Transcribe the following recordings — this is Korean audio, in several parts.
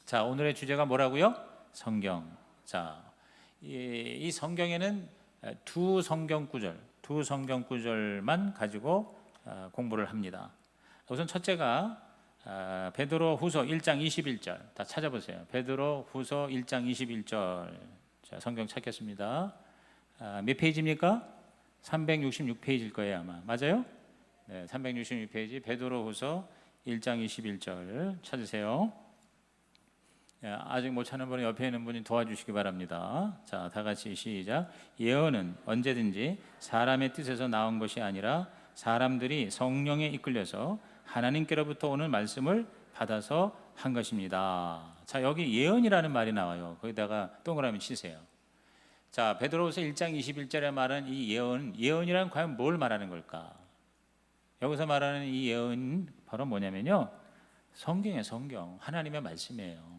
자, 오늘의 주제가 뭐라고요? 성경. 자, 이 성경에는 두 성경 구절만 가지고 공부를 합니다. 우선 첫째가 베드로 후서 1장 21절. 다 찾아보세요. 베드로 후서 1장 21절. 자, 성경 찾겠습니다. 몇 페이지입니까? 366페이지일 거예요, 아마. 맞아요? 네, 366페이지 베드로 후서 1장 21절 찾으세요. 아직 못 찾는 분은 옆에 있는 분이 도와주시기 바랍니다. 자, 다 같이 시작. 예언은 언제든지 사람의 뜻에서 나온 것이 아니라 사람들이 성령에 이끌려서 하나님께로부터 오는 말씀을 받아서 한 것입니다. 자, 여기 예언이라는 말이 나와요. 거기다가 동그라미 치세요. 자, 베드로후서 1장 21절에 말하는 이 예언이란 과연 뭘 말하는 걸까? 여기서 말하는 이 예언 바로 뭐냐면요, 성경이에요. 성경, 하나님의 말씀이에요.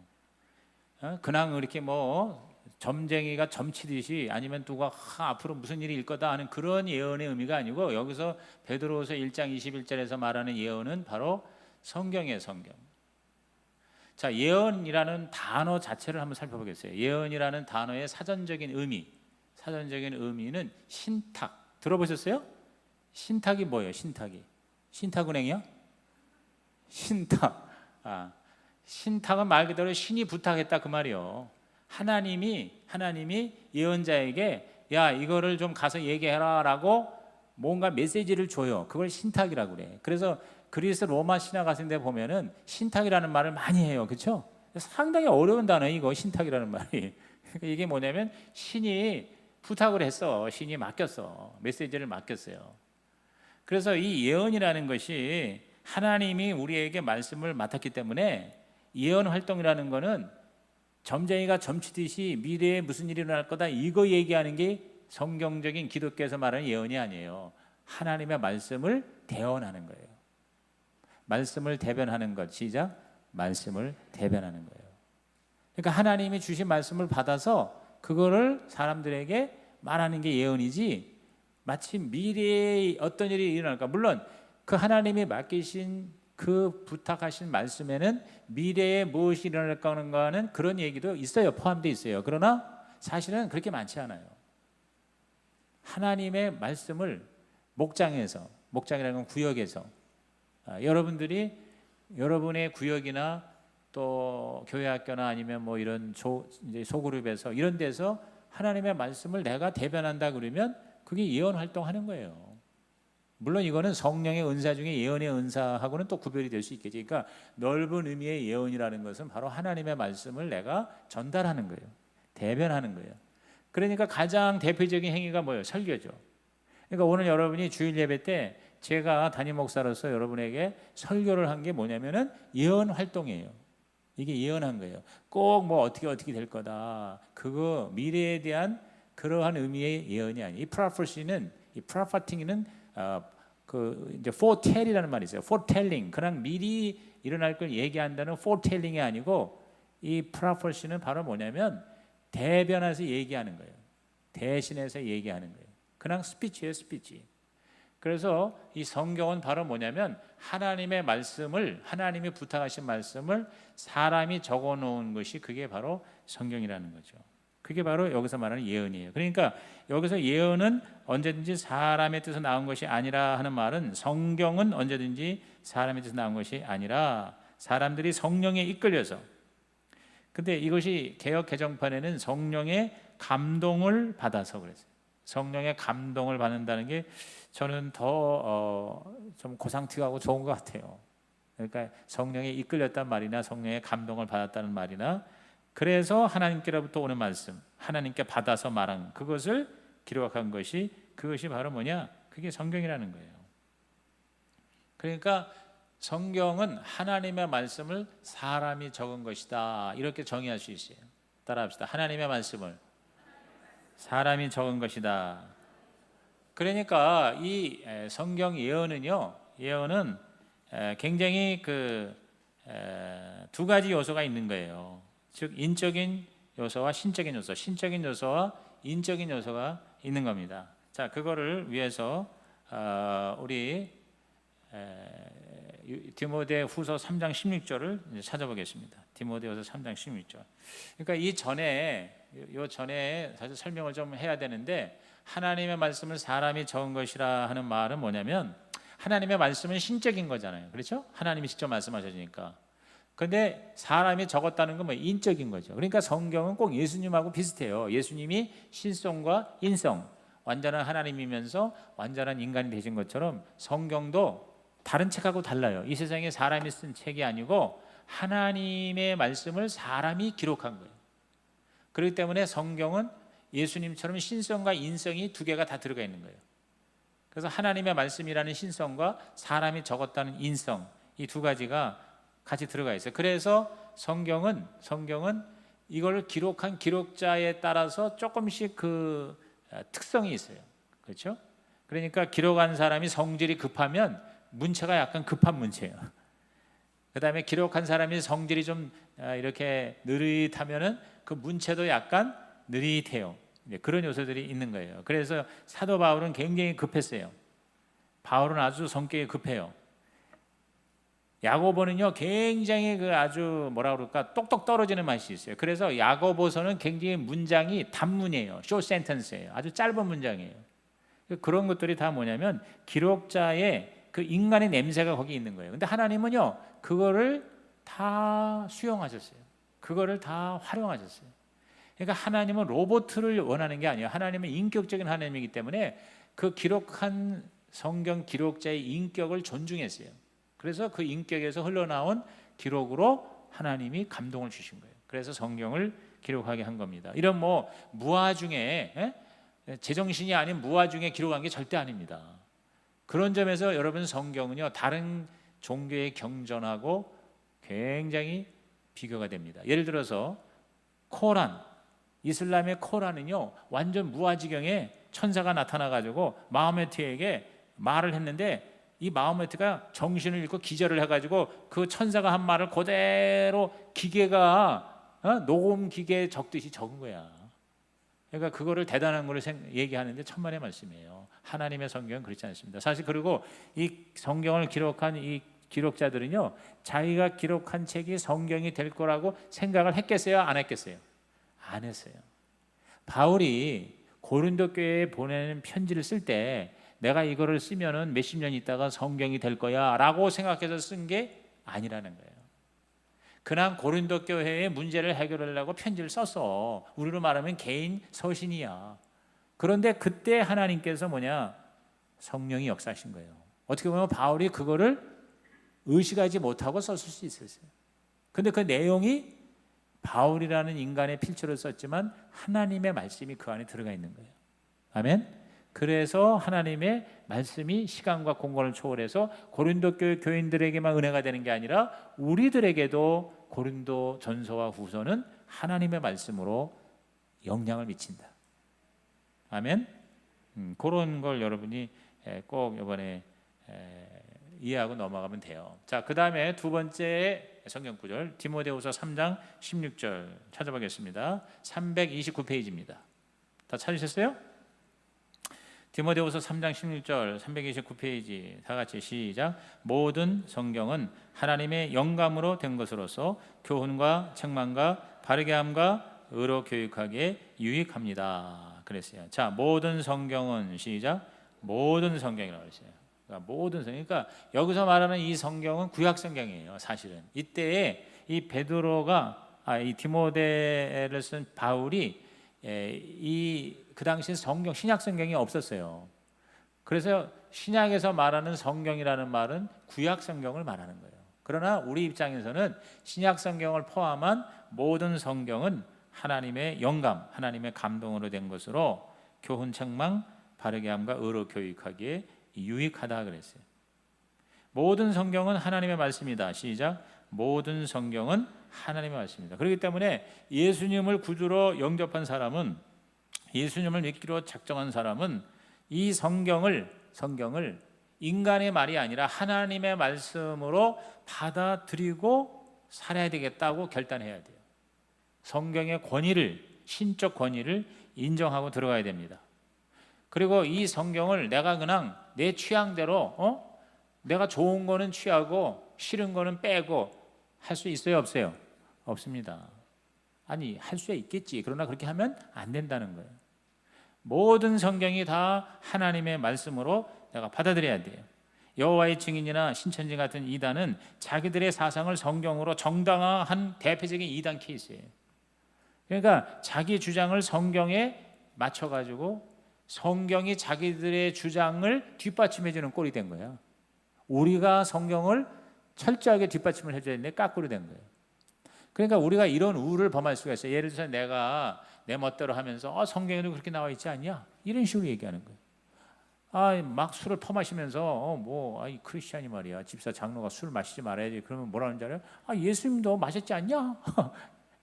그냥 이렇게 뭐 점쟁이가 점치듯이 아니면 누가 앞으로 무슨 일이 일 거다 하는 그런 예언의 의미가 아니고, 여기서 베드로후서 1장 21절에서 말하는 예언은 바로 성경이에요. 성경. 자, 예언이라는 단어 자체를 한번 살펴보겠어요. 예언이라는 단어의 사전적인 의미는 신탁. 들어보셨어요? 신탁이 뭐예요? 신탁은행이요? 신탁. 신탁은 말 그대로 신이 부탁했다 그 말이요. 하나님이 예언자에게 야, 이거를 좀 가서 얘기해라라고 뭔가 메시지를 줘요. 그걸 신탁이라고 그래. 그래서 그리스 로마 신화 같은 데 보면은 신탁이라는 말을 많이 해요. 그렇죠? 상당히 어려운 단어예요, 이거 신탁이라는 말이. 이게 뭐냐면 신이 부탁을 했어. 신이 맡겼어. 메시지를 맡겼어요. 그래서 이 예언이라는 것이 하나님이 우리에게 말씀을 맡았기 때문에, 예언 활동이라는 거는 점쟁이가 점치듯이 미래에 무슨 일이 일어날 거다 이거 얘기하는 게 성경적인 기독교에서 말하는 예언이 아니에요. 하나님의 말씀을 대언하는 거예요. 말씀을 대변하는 것. 시작. 말씀을 대변하는 거예요. 그러니까 하나님이 주신 말씀을 받아서 그거를 사람들에게 말하는 게 예언이지, 마치 미래에 어떤 일이 일어날까. 물론 그 하나님이 맡기신 그 부탁하신 말씀에는 미래에 무엇이 일어날까 하는 그런 얘기도 있어요. 포함되어 있어요. 그러나 사실은 그렇게 많지 않아요. 하나님의 말씀을 목장이라는 건 구역에서, 여러분들이 여러분의 구역이나 또 교회 학교나 아니면 뭐 이런 이제 소그룹에서 이런 데서 하나님의 말씀을 내가 대변한다 그러면 그게 예언 활동하는 거예요. 물론 이거는 성령의 은사 중에 예언의 은사하고는 또 구별이 될 수 있겠지. 그러니까 넓은 의미의 예언이라는 것은 바로 하나님의 말씀을 내가 전달하는 거예요. 대변하는 거예요. 그러니까 가장 대표적인 행위가 뭐예요? 설교죠. 그러니까 오늘 여러분이 주일 예배 때 제가 담임 목사로서 여러분에게 설교를 한 게 뭐냐면은 예언 활동이에요. 이게 예언한 거예요. 꼭 뭐 어떻게 될 거다, 그거 미래에 대한 그러한 의미의 예언이 아니에요. 이 프로페팅은 그 이제 foretell이라는 말이 있어요. foretelling, 그냥 미리 일어날 걸 얘기한다는 foretelling이 아니고, 이 prophecy는 바로 뭐냐면 대변해서 얘기하는 거예요. 대신해서 얘기하는 거예요. 그냥 스피치예요, 스피치. 그래서 이 성경은 바로 뭐냐면 하나님의 말씀을, 하나님이 부탁하신 말씀을 사람이 적어놓은 것이, 그게 바로 성경이라는 거죠. 그게 바로 여기서 말하는 예언이에요. 그러니까 여기서 예언은 언제든지 사람의 뜻에서 나온 것이 아니라 하는 말은, 성경은 언제든지 사람의 뜻에서 나온 것이 아니라 사람들이 성령에 이끌려서, 근데 이것이 개역 개정판에는 성령의 감동을 받아서 그랬어요. 성령의 감동을 받는다는 게 저는 더 좀 고상튀하고 좋은 것 같아요. 그러니까 성령에 이끌렸단 말이나 성령의 감동을 받았다는 말이나, 그래서 하나님께로부터 오는 말씀, 하나님께 받아서 말한 그것을 기록한 것이, 그것이 바로 뭐냐? 그게 성경이라는 거예요. 그러니까 성경은 하나님의 말씀을 사람이 적은 것이다, 이렇게 정의할 수 있어요. 따라합시다. 하나님의 말씀을 사람이 적은 것이다. 그러니까 이 성경 예언은 굉장히 두 가지 요소가 있는 거예요. 즉 인적인 요소와 신적인 요소, 신적인 요소와 인적인 요소가 있는 겁니다. 자, 그거를 위해서 우리 디모데후서 3장 16절을 찾아보겠습니다. 디모데후서 3장 16절. 그러니까 이 전에 사실 설명을 좀 해야 되는데, 하나님의 말씀을 사람이 적은 것이라 하는 말은 뭐냐면, 하나님의 말씀은 신적인 거잖아요. 그렇죠? 하나님이 직접 말씀하시니까. 그런데 사람이 적었다는 건 뭐 인적인 거죠. 그러니까 성경은 꼭 예수님하고 비슷해요. 예수님이 신성과 인성, 완전한 하나님이면서 완전한 인간이 되신 것처럼 성경도 다른 책하고 달라요. 이 세상에 사람이 쓴 책이 아니고 하나님의 말씀을 사람이 기록한 거예요. 그렇기 때문에 성경은 예수님처럼 신성과 인성이 두 개가 다 들어가 있는 거예요. 그래서 하나님의 말씀이라는 신성과 사람이 적었다는 인성, 이 두 가지가 같이 들어가 있어요. 그래서 성경은 이걸 기록한 기록자에 따라서 조금씩 그 특성이 있어요. 그렇죠? 그러니까 기록한 사람이 성질이 급하면 문체가 약간 급한 문체예요. 그 다음에 기록한 사람이 성질이 좀 이렇게 느릿하면은 그 문체도 약간 느릿해요. 그런 요소들이 있는 거예요. 그래서 사도 바울은 굉장히 급했어요. 바울은 아주 성격이 급해요. 야고보는요 굉장히 그 아주 뭐라 그럴까 똑똑 떨어지는 맛이 있어요. 그래서 야고보서는 굉장히 문장이 단문이에요. 쇼 센텐스예요. 아주 짧은 문장이에요. 그런 것들이 다 뭐냐면 기록자의 그 인간의 냄새가 거기 있는 거예요. 근데 하나님은요 그거를 다 수용하셨어요. 그거를 다 활용하셨어요. 그러니까 하나님은 로봇을 원하는 게 아니에요. 하나님은 인격적인 하나님이기 때문에 그 기록한 성경 기록자의 인격을 존중했어요. 그래서 그 인격에서 흘러나온 기록으로 하나님이 감동을 주신 거예요. 그래서 성경을 기록하게 한 겁니다. 이런 뭐 무화 중에 제정신이 아닌 무화 중에 기록한 게 절대 아닙니다. 그런 점에서 여러분 성경은요 다른 종교의 경전하고 굉장히 비교가 됩니다. 예를 들어서 코란, 이슬람의 코란은요 완전 무아지경에 천사가 나타나가지고 마호메트에게 말을 했는데, 이 마호메트가 정신을 잃고 기절을 해가지고 그 천사가 한 말을 그대로 기계가 녹음 기계에 적듯이 적은 거야. 그러니까 그거를 대단한 걸 얘기하는데 천만의 말씀이에요. 하나님의 성경은 그렇지 않습니다. 사실 그리고 이 성경을 기록한 이 기록자들은요 자기가 기록한 책이 성경이 될 거라고 생각을 했겠어요? 안 했겠어요? 안 했어요. 바울이 고린도 교회에 보내는 편지를 쓸 때 내가 이거를 쓰면은 몇십 년 있다가 성경이 될 거야 라고 생각해서 쓴 게 아니라는 거예요. 그냥 고린도 교회의 문제를 해결하려고 편지를 썼어. 우리로 말하면 개인 서신이야. 그런데 그때 하나님께서 성령이 역사하신 거예요. 어떻게 보면 바울이 그거를 의식하지 못하고 썼을 수 있었어요. 근데 그 내용이 바울이라는 인간의 필체로 썼지만 하나님의 말씀이 그 안에 들어가 있는 거예요. 아멘. 그래서 하나님의 말씀이 시간과 공간을 초월해서 고린도 교회 교인들에게만 은혜가 되는 게 아니라 우리들에게도 고린도 전서와 후서는 하나님의 말씀으로 영향을 미친다. 아멘. 그런 걸 여러분이 꼭 이번에 이해하고 넘어가면 돼요. 자, 그 다음에 두 번째 성경 구절 디모데후서 3장 16절 찾아보겠습니다. 329페이지입니다. 다 찾으셨어요? 디모데후서 3장 16절 329페이지 다 같이 시작. 모든 성경은 하나님의 영감으로 된 것으로서 교훈과 책망과 바르게 함과 의로 교육하기에 유익합니다. 그랬어요. 자, 모든 성경은 시작. 모든 성경이라고 했어요. 그러니까 모든 성경. 그러니까 여기서 말하는 이 성경은 구약 성경이에요. 사실은 이때에 이 베드로가 이 디모데를 쓴 바울이 그 당시 성경 신약 성경이 없었어요. 그래서 신약에서 말하는 성경이라는 말은 구약 성경을 말하는 거예요. 그러나 우리 입장에서는 신약 성경을 포함한 모든 성경은 하나님의 영감, 하나님의 감동으로 된 것으로 교훈, 책망, 바르게 함과 의로 교육하기에 유익하다 그랬어요. 모든 성경은 하나님의 말씀이다. 시작. 모든 성경은 하나님의 말씀입니다. 그렇기 때문에 예수님을 구주로 영접한 사람은, 예수님을 믿기로 작정한 사람은 이 성경을 인간의 말이 아니라 하나님의 말씀으로 받아들이고 살아야 되겠다고 결단해야 돼요. 성경의 권위를, 신적 권위를 인정하고 들어가야 됩니다. 그리고 이 성경을 내가 그냥 내 취향대로 내가 좋은 거는 취하고 싫은 거는 빼고 할 수 있어요, 없어요? 없습니다. 아니, 할 수 있겠지. 그러나 그렇게 하면 안 된다는 거예요. 모든 성경이 다 하나님의 말씀으로 내가 받아들여야 돼요. 여호와의 증인이나 신천지 같은 이단은 자기들의 사상을 성경으로 정당화한 대표적인 이단 케이스예요. 그러니까 자기 주장을 성경에 맞춰가지고 성경이 자기들의 주장을 뒷받침해 주는 꼴이 된 거예요. 우리가 성경을 철저하게 뒷받침을 해줘야 되는데 까꾸로 된 거예요. 그러니까 우리가 이런 우를 범할 수가 있어요. 예를 들어서 내가 내 멋대로 하면서 성경에도 그렇게 나와 있지 않냐? 이런 식으로 얘기하는 거예요. 막 술을 퍼마시면서 이 크리스찬이 말이야, 집사 장로가 술 마시지 말아야지. 그러면 뭐라는 줄 알아요? 예수님도 마셨지 않냐?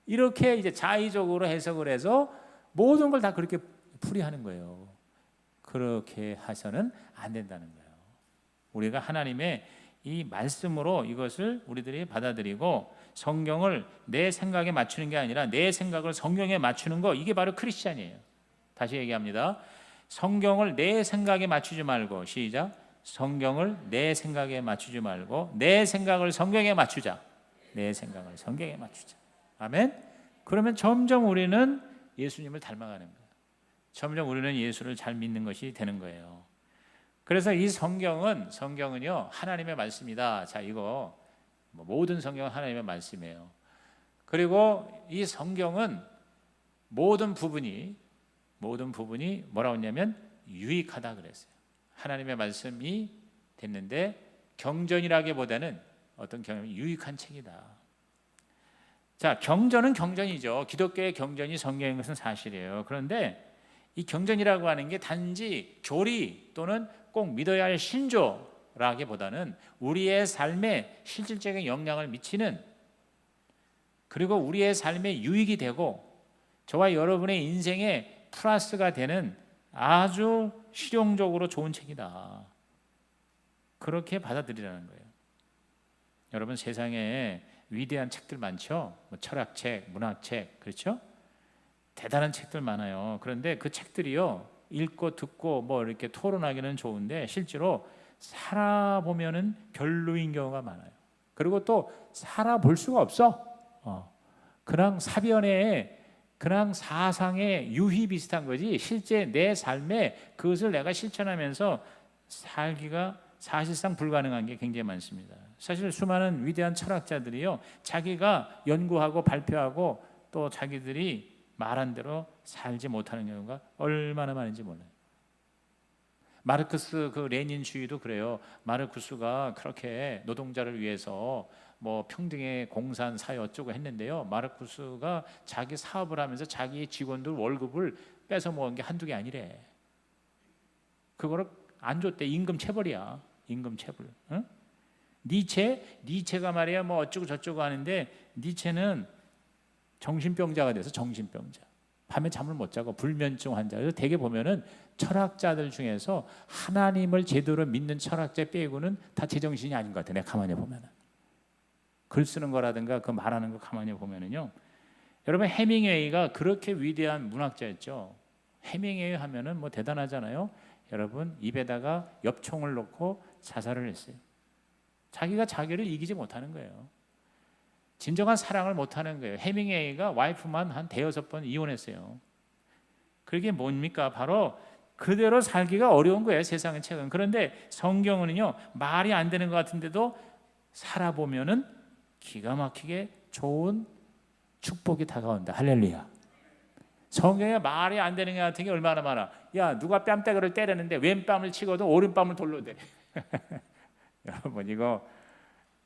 이렇게 이제 자의적으로 해석을 해서 모든 걸 다 그렇게 풀이하는 거예요. 그렇게 해서는 안 된다는 거예요. 우리가 하나님의 이 말씀으로 이것을 우리들이 받아들이고 성경을 내 생각에 맞추는 게 아니라 내 생각을 성경에 맞추는 거, 이게 바로 크리스찬이에요. 다시 얘기합니다. 성경을 내 생각에 맞추지 말고, 시작, 성경을 내 생각에 맞추지 말고 내 생각을 성경에 맞추자. 내 생각을 성경에 맞추자. 아멘. 그러면 점점 우리는 예수님을 닮아가는 거예요. 점점 우리는 예수를 잘 믿는 것이 되는 거예요. 그래서 이 성경은요 하나님의 말씀이다. 자, 이거 모든 성경은 하나님의 말씀이에요. 그리고 이 성경은 모든 부분이 뭐라고 했냐면 유익하다 그랬어요. 하나님의 말씀이 됐는데 경전이라기보다는 어떤 경험이 유익한 책이다. 자, 경전은 경전이죠. 기독교의 경전이 성경인 것은 사실이에요. 그런데 이 경전이라고 하는 게 단지 교리 또는 꼭 믿어야 할 신조라기보다는 우리의 삶에 실질적인 영향을 미치는, 그리고 우리의 삶에 유익이 되고 저와 여러분의 인생에 플러스가 되는 아주 실용적으로 좋은 책이다. 그렇게 받아들이라는 거예요. 여러분, 세상에 위대한 책들 많죠. 철학책, 문학책, 그렇죠? 대단한 책들 많아요. 그런데 그 책들이요, 읽고 듣고 이렇게 토론하기는 좋은데 실제로 살아보면은 별로인 경우가 많아요. 그리고 또 살아볼 수가 없어. 그냥 사변에, 그냥 사상의 유희 비슷한 거지 실제 내 삶에 그것을 내가 실천하면서 살기가 사실상 불가능한 게 굉장히 많습니다. 사실 수많은 위대한 철학자들이요, 자기가 연구하고 발표하고 또 자기들이 말한 대로 살지 못하는 경우가 얼마나 많은지 몰라요. 마르크스 그 레닌주의도 그래요. 마르크스가 그렇게 노동자를 위해서 평등의 공산 사회 어쩌고 했는데요, 마르크스가 자기 사업을 하면서 자기 직원들 월급을 뺏어 먹은 게 한두 개 아니래. 그거를 안 줬대. 임금 체벌이야. 임금 체벌. 응? 니체가 말이야 어쩌고 저쩌고 하는데, 니체는 정신병자가 돼서 정신병자. 밤에 잠을 못 자고 불면증 환자. 그래서 대개 보면은 철학자들 중에서 하나님을 제대로 믿는 철학자 빼고는 다 제정신이 아닌 것 같아. 내가 가만히 보면은. 글 쓰는 거라든가 그 말하는 거 가만히 보면은요. 여러분, 해밍웨이가 그렇게 위대한 문학자였죠. 해밍웨이 하면은 대단하잖아요. 여러분, 입에다가 엽총을 놓고 자살을 했어요. 자기가 자기를 이기지 못하는 거예요. 진정한 사랑을 못하는 거예요. 해밍웨이가 와이프만 한 5-6번 이혼했어요. 그게 뭡니까? 바로 그대로 살기가 어려운 거예요, 세상의 책은. 그런데 성경은요, 말이 안 되는 것 같은데도 살아보면은 기가 막히게 좋은 축복이 다가온다. 할렐루야. 성경에 말이 안 되는 것 같은 게 얼마나 많아. 야, 누가 뺨때기를 때리는데 왼뺨을 치고도 오른뺨을 돌려대. 여러분, 이거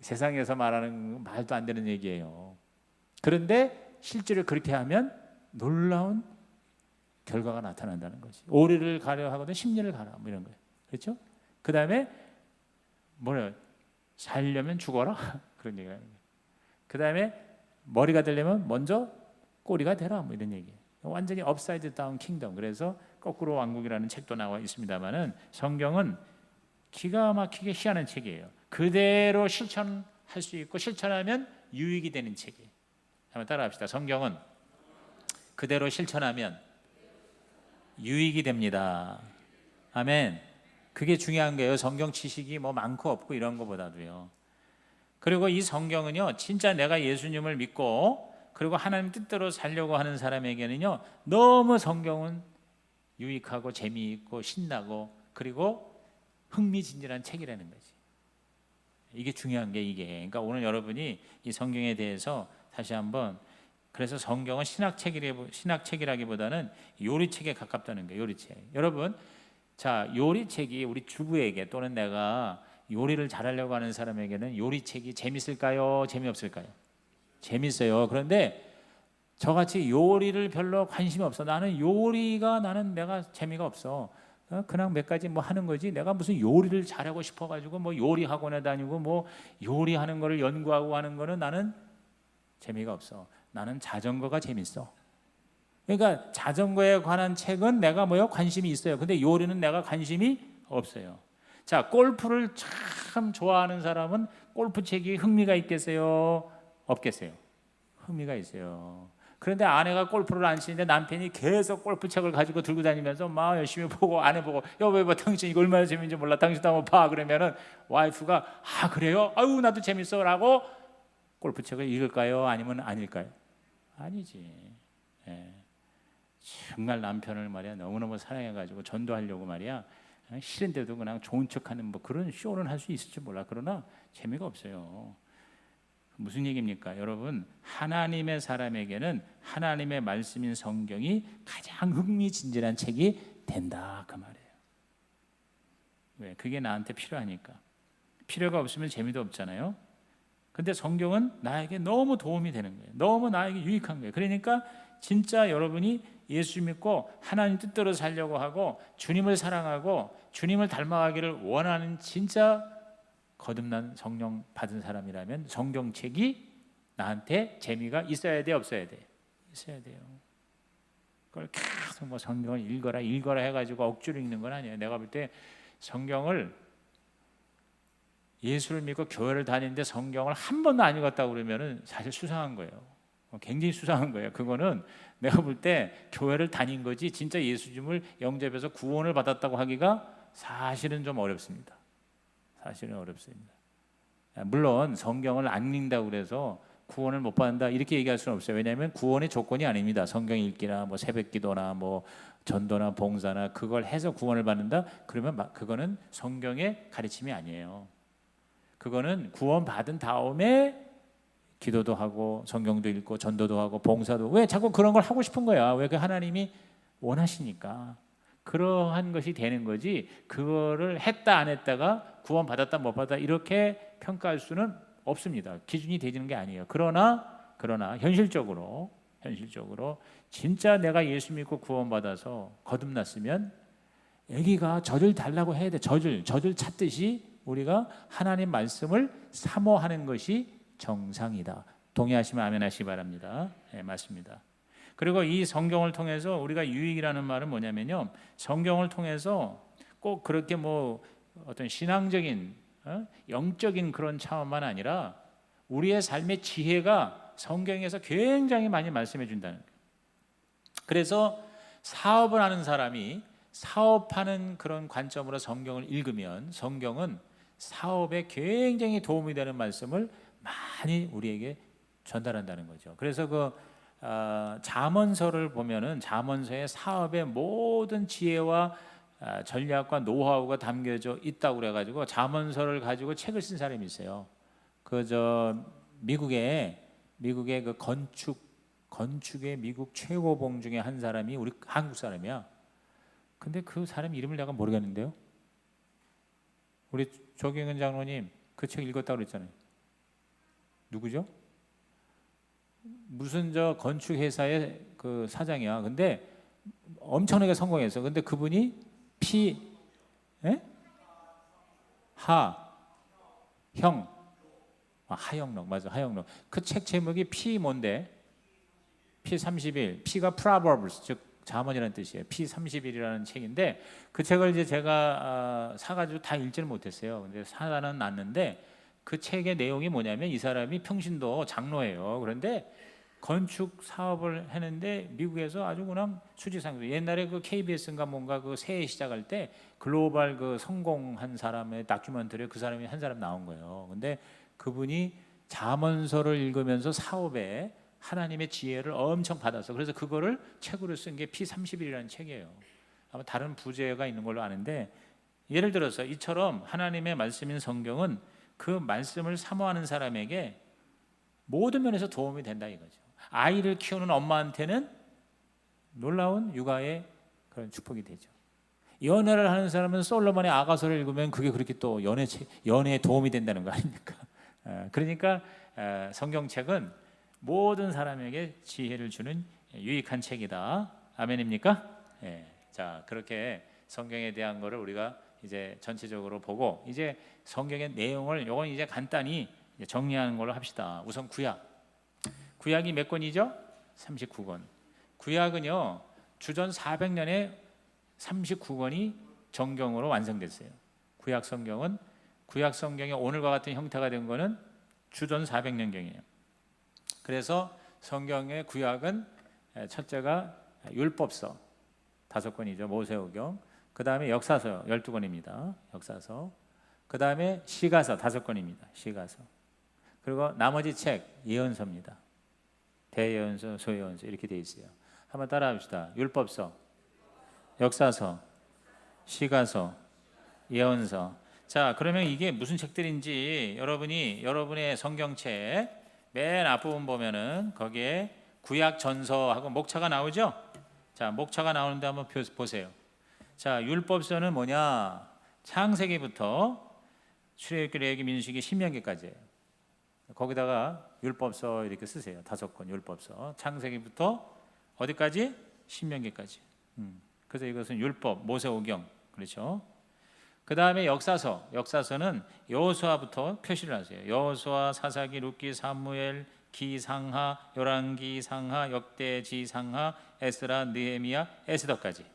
세상에서 말하는 말도 안 되는 얘기예요. 그런데 실제로 그렇게 하면 놀라운 결과가 나타난다는 거지. 오리를 가려 하거든 십리를 가라, 이런 거예요. 그렇죠? 그 다음에 살려면 죽어라. 그런 얘기를 하는 거예요. 그 다음에 머리가 되려면 먼저 꼬리가 되라, 이런 얘기예요. 완전히 업사이드 다운 킹덤. 그래서 거꾸로 왕국이라는 책도 나와 있습니다만은 성경은 기가 막히게 희한한 책이에요. 그대로 실천할 수 있고 실천하면 유익이 되는 책이에요. 한번 따라합시다. 성경은 그대로 실천하면 유익이 됩니다. 아멘. 그게 중요한 거예요. 성경 지식이 뭐 많고 없고 이런 거보다도요. 그리고 이 성경은요, 진짜 내가 예수님을 믿고 그리고 하나님 뜻대로 살려고 하는 사람에게는요, 너무 성경은 유익하고 재미있고 신나고 그리고 흥미진진한 책이라는 거지. 이게 중요한 게 이게. 그러니까 오늘 여러분이 이 성경에 대해서 다시 한번, 그래서 성경은 신학책이라기보다는 요리책에 가깝다는 거예요. 요리책. 여러분, 자, 요리책이 우리 주부에게 또는 내가 요리를 잘하려고 하는 사람에게는 요리책이 재밌을까요? 재미없을까요? 재밌어요. 그런데 저같이 요리를 별로 관심이 없어. 나는 내가 재미가 없어. 그냥 몇 가지 뭐 하는 거지. 내가 무슨 요리를 잘하고 싶어가지고 뭐 요리 학원에 다니고 뭐 요리하는 거를 연구하고 하는 거는 나는 재미가 없어. 나는 자전거가 재밌어. 그러니까 자전거에 관한 책은 내가 뭐요? 관심이 있어요. 근데 요리는 내가 관심이 없어요. 자, 골프를 참 좋아하는 사람은 골프 책이 흥미가 있겠어요? 없겠어요? 흥미가 있어요. 그런데 아내가 골프를 안 치는데 남편이 계속 골프 책을 가지고 들고 다니면서 막 열심히 보고 아내 보고 여보 당신 이거 얼마나 재밌는지 몰라. 당신도 한번 봐. 그러면은 와이프가 아 그래요? 아유 나도 재밌어 라고 골프 책을 읽을까요? 아니면 아닐까요? 아니지. 예. 정말 남편을 말이야 너무너무 사랑해가지고 전도하려고 말이야 싫은데도 그냥 좋은 척하는 뭐 그런 쇼는 할 수 있을지 몰라. 그러나 재미가 없어요. 무슨 얘기입니까? 여러분, 하나님의 사람에게는 하나님의 말씀인 성경이 가장 흥미진진한 책이 된다 그 말이에요. 왜? 그게 나한테 필요하니까. 필요가 없으면 재미도 없잖아요. 근데 성경은 나에게 너무 도움이 되는 거예요. 너무 나에게 유익한 거예요. 그러니까 진짜 여러분이 예수 믿고 하나님 뜻대로 살려고 하고 주님을 사랑하고 주님을 닮아가기를 원하는 진짜 거듭난 성령 받은 사람이라면 성경책이 나한테 재미가 있어야 돼, 없어야 돼? 있어야 돼요. 그걸 계속 뭐 성경을 읽어라 해가지고 억지로 읽는 건 아니에요. 내가 볼 때 성경을 예수를 믿고 교회를 다니는데 성경을 한 번도 안 읽었다고 그러면은 사실 수상한 거예요. 굉장히 수상한 거예요. 그거는 내가 볼 때 교회를 다닌 거지 진짜 예수님을 영접해서 구원을 받았다고 하기가 사실은 좀 어렵습니다. 사실은 어렵습니다. 물론 성경을 안 읽는다고 그래서 구원을 못 받는다 이렇게 얘기할 수는 없어요. 왜냐하면 구원의 조건이 아닙니다. 성경 읽기나 뭐 새벽기도나 뭐 전도나 봉사나 그걸 해서 구원을 받는다? 그러면 그거는 성경의 가르침이 아니에요. 그거는 구원 받은 다음에 기도도 하고 성경도 읽고 전도도 하고 봉사도 왜 자꾸 그런 걸 하고 싶은 거야? 왜 그 하나님이 원하시니까 그러한 것이 되는 거지. 그거를 했다 안 했다가 구원 받았다 못 받았다 이렇게 평가할 수는 없습니다. 기준이 되지는 게 아니에요. 그러나 현실적으로 진짜 내가 예수 믿고 구원 받아서 거듭났으면 애기가 젖을 달라고 해야 돼. 젖을 찾듯이 우리가 하나님 말씀을 사모하는 것이 정상이다. 동의하시면 아멘 하시기 바랍니다. 네, 맞습니다. 그리고 이 성경을 통해서 우리가 유익이라는 말은 뭐냐면요. 성경을 통해서 꼭 그렇게 뭐 어떤 신앙적인 영적인 그런 차원만 아니라 우리의 삶의 지혜가 성경에서 굉장히 많이 말씀해 준다는 거예요. 그래서 사업을 하는 사람이 사업하는 그런 관점으로 성경을 읽으면 성경은 사업에 굉장히 도움이 되는 말씀을 많이 우리에게 전달한다는 거죠. 그래서 잠언서를 보면은 잠언서에 사업의 모든 지혜와 전략과 노하우가 담겨져 있다고 그래가지고 잠언서를 가지고 책을 쓴 사람이 있어요. 미국의 그 건축의 미국 최고봉 중에 한 사람이 우리 한국 사람이야. 근데 그 사람 이름을 내가 모르겠는데요. 우리 조경은 장로님 그 책 읽었다고 그랬잖아요. 누구죠? 무슨 건축 회사의 그 사장이야. 근데 엄청나게 성공했어. 근데 그분이 하영록 맞아. 하영록. 그 책 제목이 뭔데? P31. P가 Proverbs 즉 잠언이라는 뜻이에요. P31이라는 책인데 그 책을 이제 제가 사가지고 다 읽지를 못했어요. 근데 사다는 놨는데 그 책의 내용이 뭐냐면 이 사람이 평신도 장로예요. 그런데 건축 사업을 했는데 미국에서 아주 그냥 수지상도. 옛날에 그 KBS인가 뭔가 그 새해 시작할 때 글로벌 그 성공한 사람의 다큐멘터리에 그 사람이 한 사람 나온 거예요. 근데 그분이 잠언서를 읽으면서 사업에 하나님의 지혜를 엄청 받았어. 그래서 그거를 책으로 쓴 게 P30일이라는 책이에요. 아마 다른 부제가 있는 걸로 아는데, 예를 들어서 이처럼 하나님의 말씀인 성경은 그 말씀을 사모하는 사람에게 모든 면에서 도움이 된다 이거죠. 아이를 키우는 엄마한테는 놀라운 육아의 그런 축복이 되죠. 연애를 하는 사람은 솔로몬의 아가서를 읽으면 그게 그렇게 또 연애에 도움이 된다는 거 아닙니까? 그러니까 성경책은 모든 사람에게 지혜를 주는 유익한 책이다. 아멘입니까? 자, 그렇게 성경에 대한 거를 우리가 이제 전체적으로 보고, 이제 성경의 내용을 요건 이제 간단히 정리하는 걸로 합시다. 우선 구약이 몇 권이죠? 39권. 구약은요 주전 400년에 39권이 정경으로 완성됐어요. 구약 성경의 오늘과 같은 형태가 된 거는 주전 400년경이에요. 그래서 성경의 구약은 첫째가 율법서 5권이죠. 모세오경. 그 다음에 역사서 12권입니다. 역사서. 그 다음에 시가서 5권입니다. 시가서. 그리고 나머지 책 예언서입니다. 대예언서, 소예언서 이렇게 돼 있어요. 한번 따라합시다. 율법서, 역사서, 시가서, 예언서. 자, 그러면 이게 무슨 책들인지 여러분의 성경책 맨 앞부분 보면은 거기에 구약 전서하고 목차가 나오죠? 자, 목차가 나오는데 한번 보세요. 자, 율법서는 뭐냐? 창세기부터 출애굽기, 레위기, 민수기, 신명기까지예요. 거기다가 율법서 이렇게 쓰세요. 5권 율법서. 창세기부터 어디까지? 신명기까지. 그래서 이것은 율법, 모세오경. 그렇죠? 그 다음에 역사서는 여호수아부터 표시를 하세요. 여호수아, 사사기, 룻기, 사무엘, 기상하, 열왕기, 상하, 역대지, 상하, 에스라, 느헤미야, 에스더까지.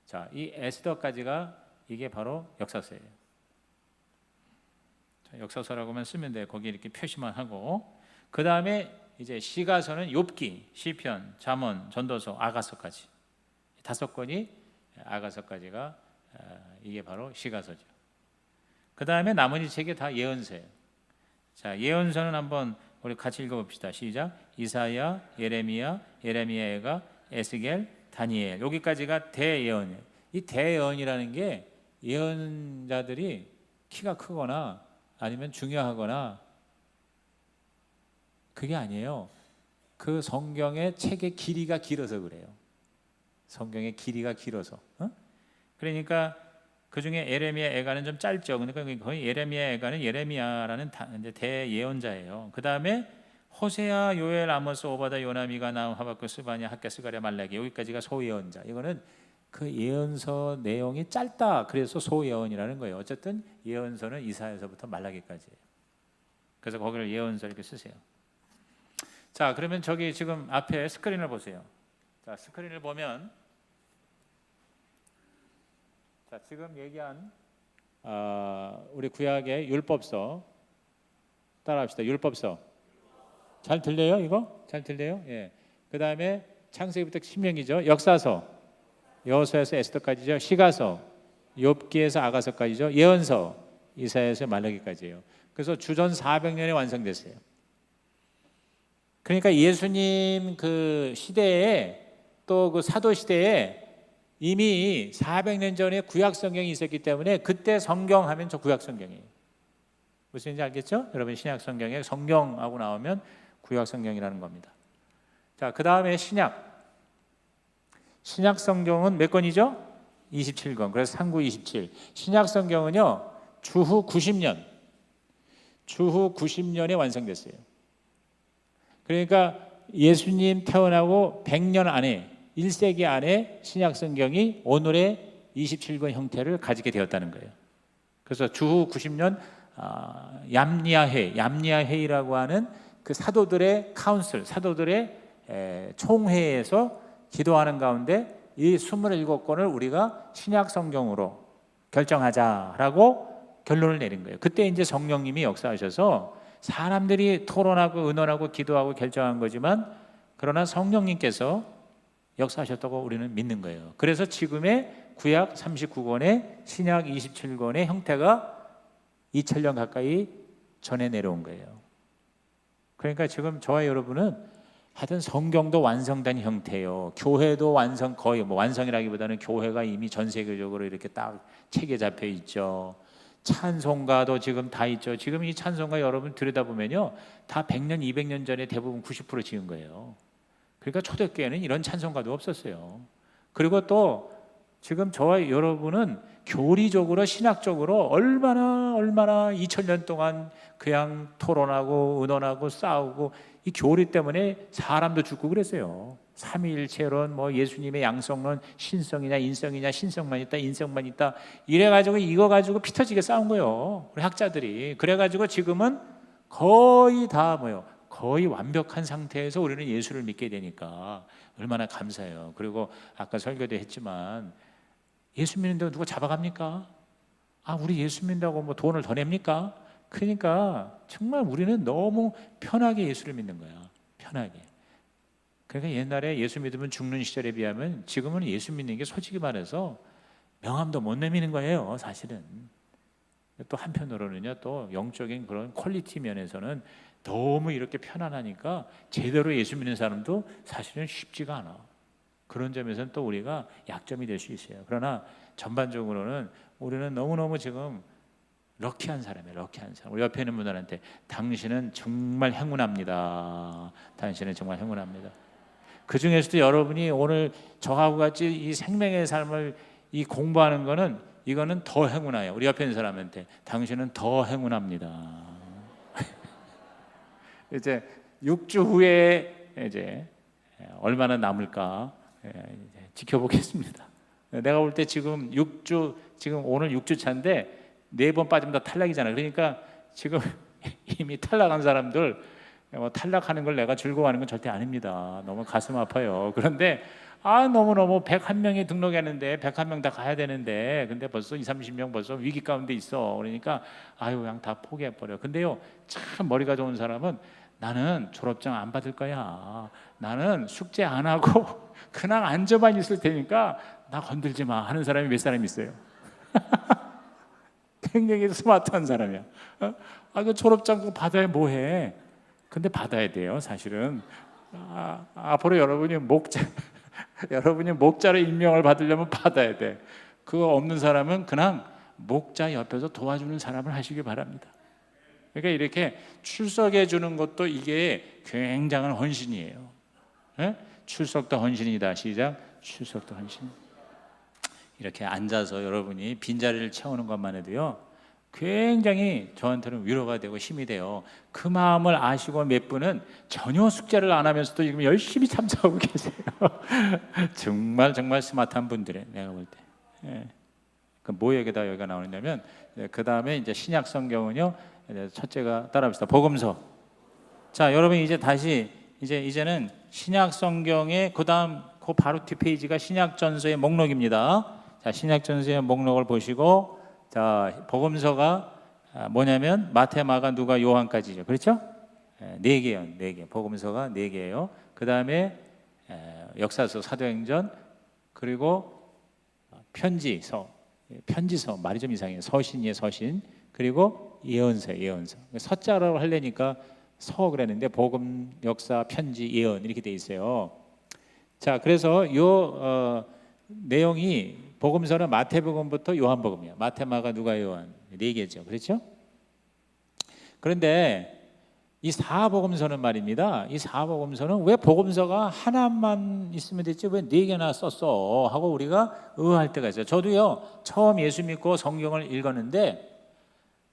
자, 이 에스더까지가 이게 바로 역사서예요. 자, 역사서라고만 쓰면 돼요. 거기 이렇게 표시만 하고. 그 다음에 이제 시가서는 욥기, 시편, 잠언, 전도서, 아가서까지. 5권이 아가서까지가 이게 바로 시가서죠. 그 다음에 나머지 책이 다 예언서예요. 자, 예언서는 한번 우리 같이 읽어봅시다. 시작. 이사야, 예레미야가, 에스겔, 다니엘. 여기까지가 대예언이에요. 이 대예언이라는 게 예언자들이 키가 크거나 아니면 중요하거나 그게 아니에요. 그 성경의 책의 길이가 길어서 그래요. 성경의 길이가 길어서. 그러니까 그 중에 예레미야, 애가는 좀 짧죠. 그러니까 거의 예레미야, 애가는 예레미야라는 이제 대예언자예요. 그 다음에 호세아, 요엘, 아모스, 오바다, 요나, 미가, 나훔, 하박국, 스바냐, 학개, 스가랴, 말라기. 여기까지가 소예언자. 이거는 그 예언서 내용이 짧다. 그래서 소예언이라는 거예요. 어쨌든 예언서는 이사야서부터 말라기까지예요. 그래서 거기를 예언서 이렇게 쓰세요. 자, 그러면 저기 지금 앞에 스크린을 보세요. 자, 스크린을 보면 자, 지금 얘기한 우리 구약의 율법서 따라합시다. 율법서 잘 들려요? 이거 잘 들려요? 예. 그 다음에 창세기부터 신명기죠. 역사서 여호수아에서 에스더까지죠. 시가서 욥기에서 아가서까지죠. 예언서 이사야에서 말라기까지예요. 그래서 주전 400년에 완성됐어요. 그러니까 예수님 그 시대에 또 그 사도 시대에 이미 400년 전에 구약 성경이 있었기 때문에 그때 성경하면 저 구약 성경이에요. 무슨지 알겠죠? 여러분 신약 성경에 성경하고 나오면 구약 성경이라는 겁니다. 자, 그 다음에 신약 성경은 몇 권이죠? 27권. 그래서 상구 27. 신약 성경은요 주후 90년에 완성됐어요. 그러니까 예수님 태어나고 100년 안에 1세기 안에 신약 성경이 오늘의 27권 형태를 가지게 되었다는 거예요. 그래서 주후 90년 얌리아회의라고 하는 그 사도들의 카운슬, 사도들의 총회에서 기도하는 가운데 이 27권을 우리가 신약 성경으로 결정하자라고 결론을 내린 거예요. 그때 이제 성령님이 역사하셔서 사람들이 토론하고 의논하고 기도하고 결정한 거지만 그러나 성령님께서 역사하셨다고 우리는 믿는 거예요. 그래서 지금의 구약 39권의 신약 27권의 형태가 2000년 가까이 전에 내려온 거예요. 그러니까 지금 저와 여러분은 하여튼 성경도 완성된 형태예요. 교회도 거의 완성이라기보다는 교회가 이미 전 세계적으로 이렇게 딱 책에 잡혀 있죠. 찬송가도 지금 다 있죠. 지금 이 찬송가 여러분 들여다보면요, 다 100년, 200년 전에 대부분 90% 지은 거예요. 그러니까 초대교회는 이런 찬송가도 없었어요. 그리고 또 지금 저와 여러분은 교리적으로 신학적으로 얼마나 2000년 동안 그냥 토론하고 의논하고 싸우고 이 교리 때문에 사람도 죽고 그랬어요. 삼위일체론, 예수님의 양성론, 신성이냐 인성이냐, 신성만 있다 인성만 있다, 이래가지고 이거 가지고 피 터지게 싸운 거예요, 우리 학자들이. 그래가지고 지금은 거의 다 거의 완벽한 상태에서 우리는 예수를 믿게 되니까 얼마나 감사해요. 그리고 아까 설교도 했지만 예수 믿는다고 누가 잡아갑니까? 우리 예수 믿는다고 돈을 더 냅니까? 그러니까 정말 우리는 너무 편하게 예수를 믿는 거야, 편하게. 그러니까 옛날에 예수 믿으면 죽는 시절에 비하면 지금은 예수 믿는 게 솔직히 말해서 명함도 못 내미는 거예요, 사실은. 또 한편으로는요, 또 영적인 그런 퀄리티 면에서는 너무 이렇게 편안하니까 제대로 예수 믿는 사람도 사실은 쉽지가 않아. 그런 점에서는 또 우리가 약점이 될 수 있어요. 그러나 전반적으로는 우리는 너무너무 지금 럭키한 사람이에요, 럭키한 사람. 우리 옆에 있는 분들한테 당신은 정말 행운합니다. 당신은 정말 행운합니다. 그 중에서도 여러분이 오늘 저하고 같이 이 생명의 삶을 이 공부하는 거는, 이거는 더 행운해요. 우리 옆에 있는 사람한테 당신은 더 행운합니다. 이제 6주 후에 이제 얼마나 남을까 지켜보겠습니다. 내가 볼 때 지금 오늘 6주 차인데 4번 빠지면 다 탈락이잖아요. 그러니까 지금 이미 탈락한 사람들, 탈락하는 걸 내가 즐거워하는 건 절대 아닙니다. 너무 가슴 아파요. 그런데 너무너무 101명이 등록했는데 101명 다 가야 되는데, 근데 벌써 20-30명 벌써 위기 가운데 있어. 그러니까 그냥 다 포기해버려. 근데요, 참 머리가 좋은 사람은 나는 졸업장 안 받을 거야, 나는 숙제 안 하고 그냥 앉아만 있을 테니까 나 건들지 마 하는 사람이 몇 사람 있어요. 굉장히 스마트한 사람이야. 그 졸업장 받아야 뭐해? 근데 받아야 돼요, 사실은. 앞으로 여러분이 목자로 임명을 받으려면 받아야 돼. 그거 없는 사람은 그냥 목자 옆에서 도와주는 사람을 하시기 바랍니다. 그러니까 이렇게 출석해 주는 것도 이게 굉장한 헌신이에요. 출석도 헌신이다. 시작. 출석도 헌신. 이렇게 앉아서 여러분이 빈자리를 채우는 것만 해도요, 굉장히 저한테는 위로가 되고 힘이 돼요. 그 마음을 아시고 몇 분은 전혀 숙제를 안 하면서도 지금 열심히 참석하고 계세요. 정말 스마트한 분들이에요, 내가 볼 때. 뭐 얘기다 여기가 나오냐면, 그 다음에 이제 신약 성경은요, 첫째가 따라합시다. 복음서. 자, 여러분 이제 다시 이제는 신약 성경의 그 다음 바로 뒷페이지가 신약전서의 목록입니다. 자, 신약전서의 목록을 보시고, 자, 복음서가 뭐냐면 마태, 마가, 누가, 요한까지죠. 그렇죠? 4개요. 4개. 복음서가 4개예요. 그 다음에 역사서, 사도행전, 그리고 편지서, 말이 좀 이상해요. 서신이에요, 서신. 그리고 예언서. 서자라고 하려니까 서 그랬는데 복음, 역사, 편지, 예언 이렇게 돼 있어요. 자, 그래서 요 내용이 복음서는 마태복음부터 요한복음이에요. 마태, 마가, 누가, 요한 4개죠. 그렇죠? 그런데 이 사복음서는 말입니다. 이 사복음서는 왜 복음서가 하나만 있으면 됐지 왜 4개나 썼어 하고 우리가 의아할 때가 있어요. 저도요, 처음 예수 믿고 성경을 읽었는데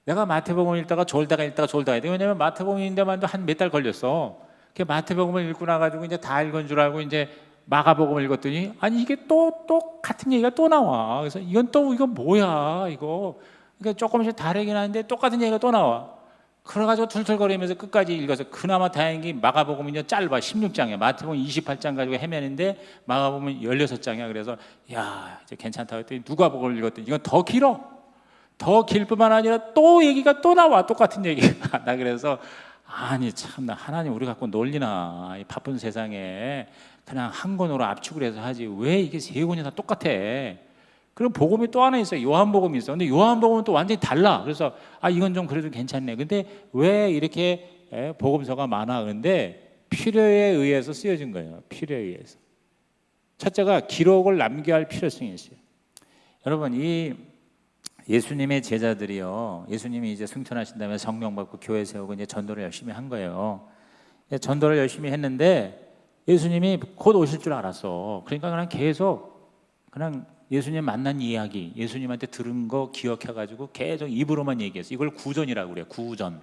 내가 마태복음을 읽다가 졸다가 해야 돼. 왜냐하면 마태복음 읽는데만도 한 몇 달 걸렸어. 그 마태복음을 읽고 나가지고 이제 다 읽은 줄 알고 이제 마가복음을 읽었더니 이게 또 같은 얘기가 또 나와. 그래서 이건 뭐야 이거. 그러니까 조금씩 다르긴 한데 똑같은 얘기가 또 나와. 그래가지고 툴툴거리면서 끝까지 읽어서 그나마 다행히 마가복음은 짧아. 16장이야. 마태복음 28장 가지고 헤매는데 마가복음은 16장이야. 그래서 야, 이제 괜찮다고 했더니 누가복음을 읽었더니 이건 더 길어. 더 길 뿐만 아니라 또 얘기가 또 나와. 똑같은 얘기가. 나 그래서 아니 참나 하나님 우리 갖고 놀리나, 이 바쁜 세상에 그냥 한 권으로 압축을 해서 하지 왜 이게 세 권이 다 똑같아. 그리고 복음이 또 하나 있어요. 요한복음이 있어. 근데 요한복음은 또 완전히 달라. 그래서 이건 좀 그래도 괜찮네. 근데 왜 이렇게 복음서가 많아? 그런데 필요에 의해서 쓰여진 거예요. 필요에 의해서. 첫째가 기록을 남겨야 할 필요성이 있어요. 여러분, 이 예수님의 제자들이요, 예수님이 이제 승천하신 다음에 성령 받고 교회 세우고 이제 전도를 열심히 한 거예요. 전도를 열심히 했는데 예수님이 곧 오실 줄 알았어. 그러니까 그냥 계속 그냥 예수님 만난 이야기, 예수님한테 들은 거 기억해가지고 계속 입으로만 얘기했어. 이걸 구전이라고 그래요. 구전,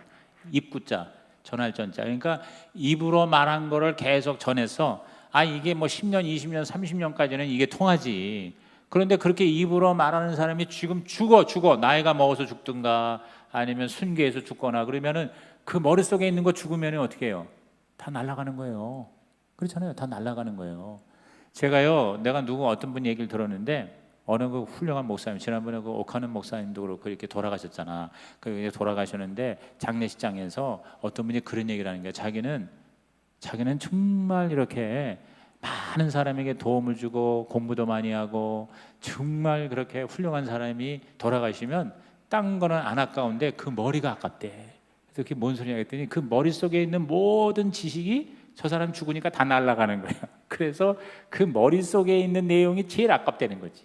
입구자, 전할 전자. 그러니까 입으로 말한 거를 계속 전해서 이게 뭐 10년, 20년, 30년까지는 이게 통하지. 그런데 그렇게 입으로 말하는 사람이 지금 죽어 나이가 먹어서 죽든가 아니면 순교해서 죽거나 그러면은 그 머릿속에 있는 거 죽으면 어떻게 해요? 다 날아가는 거예요. 그렇잖아요. 다 날아가는 거예요. 제가요, 내가 어떤 분 얘기를 들었는데 어느 그 훌륭한 목사님, 지난번에 그 오카는 목사님도 그렇고 이렇게 돌아가셨잖아. 그 돌아가셨는데 장례식장에서 어떤 분이 그런 얘기를 하는 거예요. 자기는 정말 이렇게 많은 사람에게 도움을 주고 공부도 많이 하고 정말 그렇게 훌륭한 사람이 돌아가시면 딴 거는 안 아까운데 그 머리가 아깝대. 그래서 그게 뭔 소리냐 했더니 그 머릿속에 있는 모든 지식이 저 사람 죽으니까 다 날아가는 거예요. 그래서 그 머릿속에 있는 내용이 제일 아깝다는 거지.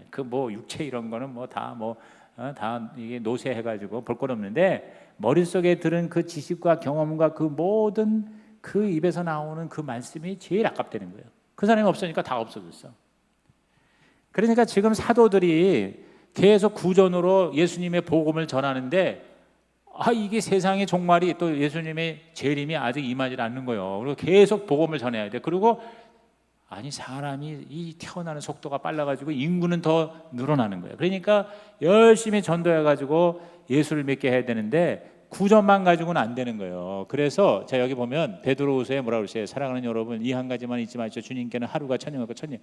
그 뭐 육체 이런 거는 뭐 다 이게 노쇠해가지고 볼 것 없는데 머릿속에 들은 그 지식과 경험과 그 모든 그 입에서 나오는 그 말씀이 제일 아깝다는 거예요. 그 사람이 없으니까 다 없어졌어. 그러니까 지금 사도들이 계속 구전으로 예수님의 복음을 전하는데 이게 세상의 종말이 또 예수님의 재림이 아직 임하지 않는 거예요. 그리고 계속 복음을 전해야 돼. 그리고 사람이 이 태어나는 속도가 빨라가지고 인구는 더 늘어나는 거예요. 그러니까 열심히 전도해가지고 예수를 믿게 해야 되는데 구전만 가지고는 안 되는 거예요. 그래서 자 여기 보면 베드로후서에 뭐라고 그러세요? 사랑하는 여러분, 이 한 가지만 잊지 마시오. 주님께는 하루가 천년같고 천년.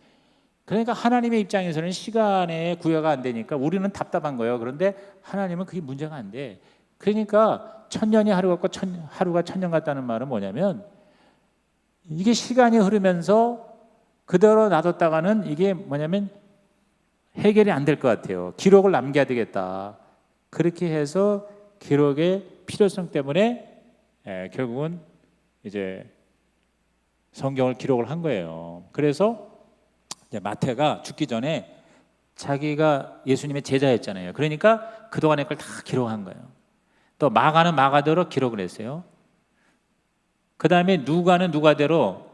그러니까 하나님의 입장에서는 시간에 구애가 안 되니까 우리는 답답한 거예요. 그런데 하나님은 그게 문제가 안 돼. 그러니까 천년이 하루 같고 하루가 천년 같다는 말은 뭐냐면 이게 시간이 흐르면서 그대로 놔뒀다가는 이게 뭐냐면 해결이 안 될 것 같아요. 기록을 남겨야 되겠다. 그렇게 해서 기록의 필요성 때문에 결국은 이제 성경을 기록을 한 거예요. 그래서 이제 마태가 죽기 전에 자기가 예수님의 제자였잖아요. 그러니까 그동안의 걸 다 기록한 거예요. 또 마가는 마가대로 기록을 했어요. 그 다음에 누가는 누가대로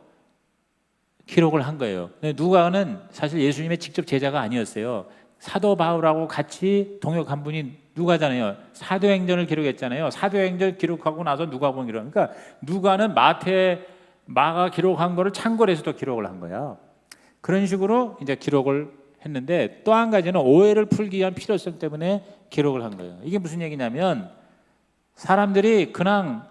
기록을 한 거예요. 누가는 사실 예수님의 직접 제자가 아니었어요. 사도 바울하고 같이 동역한 분이 누가잖아요. 사도행전을 기록했잖아요. 사도행전 기록하고 나서 누가복음 기록. 그러니까 누가는 마가 기록한 거를 참고를 해서 또 기록을 한 거야. 그런 식으로 이제 기록을 했는데 또 한 가지는 오해를 풀기 위한 필요성 때문에 기록을 한 거예요. 이게 무슨 얘기냐면 사람들이 그냥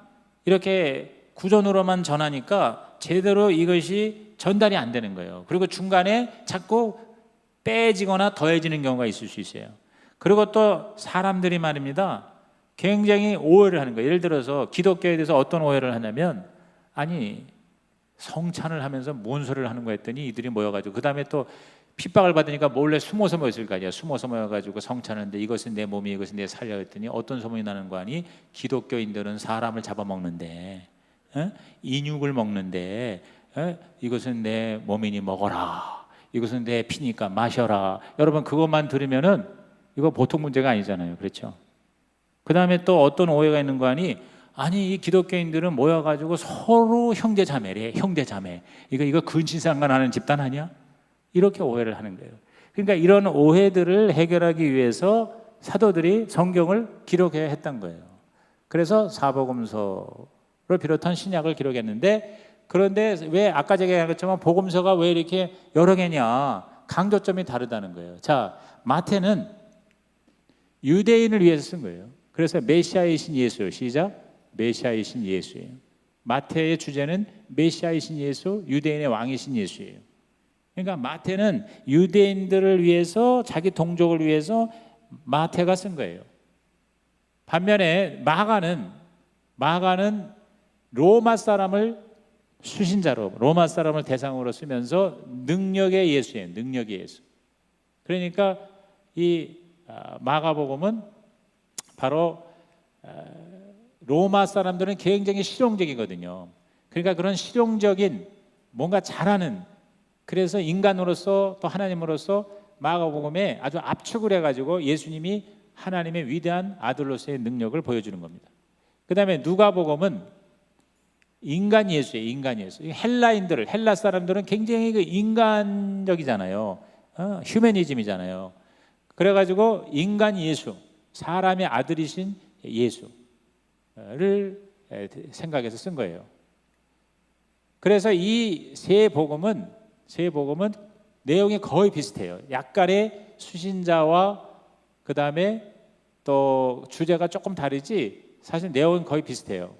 이렇게 구전으로만 전하니까 제대로 이것이 전달이 안 되는 거예요. 그리고 중간에 자꾸 빼지거나 더해지는 경우가 있을 수 있어요. 그리고 또 사람들이 말입니다. 굉장히 오해를 하는 거예요. 예를 들어서 기독교에 대해서 어떤 오해를 하냐면 성찬을 하면서 뭔 소리를 하는 거 했더니 이들이 모여가지고 그 다음에 또 핍박을 받으니까 몰래 숨어서 모였을 거 아니에요. 숨어서 모여가지고 성찬하는데 이것은 내 몸이 이것은 내 살이라 했더니 어떤 소문이 나는 거 아니? 기독교인들은 사람을 잡아먹는데 인육을 먹는데 이것은 내 몸이니 먹어라. 이것은 내 피니까 마셔라. 여러분 그것만 들으면은 이거 보통 문제가 아니잖아요. 그렇죠? 그 다음에 또 어떤 오해가 있는 거 아니 이 기독교인들은 모여가지고 서로 형제자매래. 형제자매. 이거 근친상간하는 집단 아니야? 이렇게 오해를 하는 거예요. 그러니까 이런 오해들을 해결하기 위해서 사도들이 성경을 기록해야 했던 거예요. 그래서 사복음서를 비롯한 신약을 기록했는데 그런데 왜 아까 제가 얘기했지만 복음서가 왜 이렇게 여러 개냐? 강조점이 다르다는 거예요. 자, 마태는 유대인을 위해서 쓴 거예요. 그래서 메시아이신 예수, 시작. 메시아이신 예수예요. 마태의 주제는 메시아이신 예수, 유대인의 왕이신 예수예요. 그러니까 마태는 유대인들을 위해서 자기 동족을 위해서 마태가 쓴 거예요. 반면에 마가는 마가는 로마 사람을 수신자로, 로마 사람을 대상으로 쓰면서 능력의 예수예요. 능력의 예수. 그러니까 이 마가복음은 바로 로마 사람들은 굉장히 실용적이거든요. 그러니까 그런 실용적인 뭔가 잘하는, 그래서 인간으로서 또 하나님으로서 마가복음에 아주 압축을 해가지고 예수님이 하나님의 위대한 아들로서의 능력을 보여주는 겁니다. 그 다음에 누가복음은 인간 예수예요. 인간 예수. 헬라 사람들은 굉장히 그 인간적이잖아요. 휴머니즘이잖아요. 그래가지고 인간 예수, 사람의 아들이신 예수를 생각해서 쓴 거예요. 그래서 이 세 복음은 내용이 거의 비슷해요. 약간의 수신자와 그 다음에 또 주제가 조금 다르지 사실 내용은 거의 비슷해요.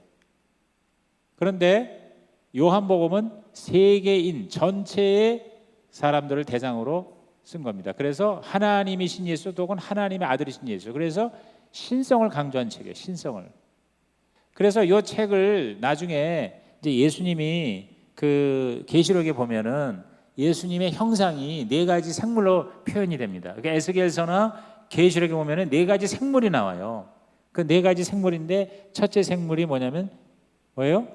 그런데 요한복음은 세계인 전체의 사람들을 대상으로 쓴 겁니다. 그래서 하나님이신 예수 또는 하나님의 아들이신 예수. 그래서 신성을 강조한 책이에요. 신성을. 그래서 이 책을 나중에 이제 예수님이 그 계시록에 보면은 예수님의 형상이 네 가지 생물로 표현이 됩니다. 그러니까 에스겔서나 계시록에 보면은 네 가지 생물이 나와요. 그 네 가지 생물인데 첫째 생물이 뭐냐면 뭐예요?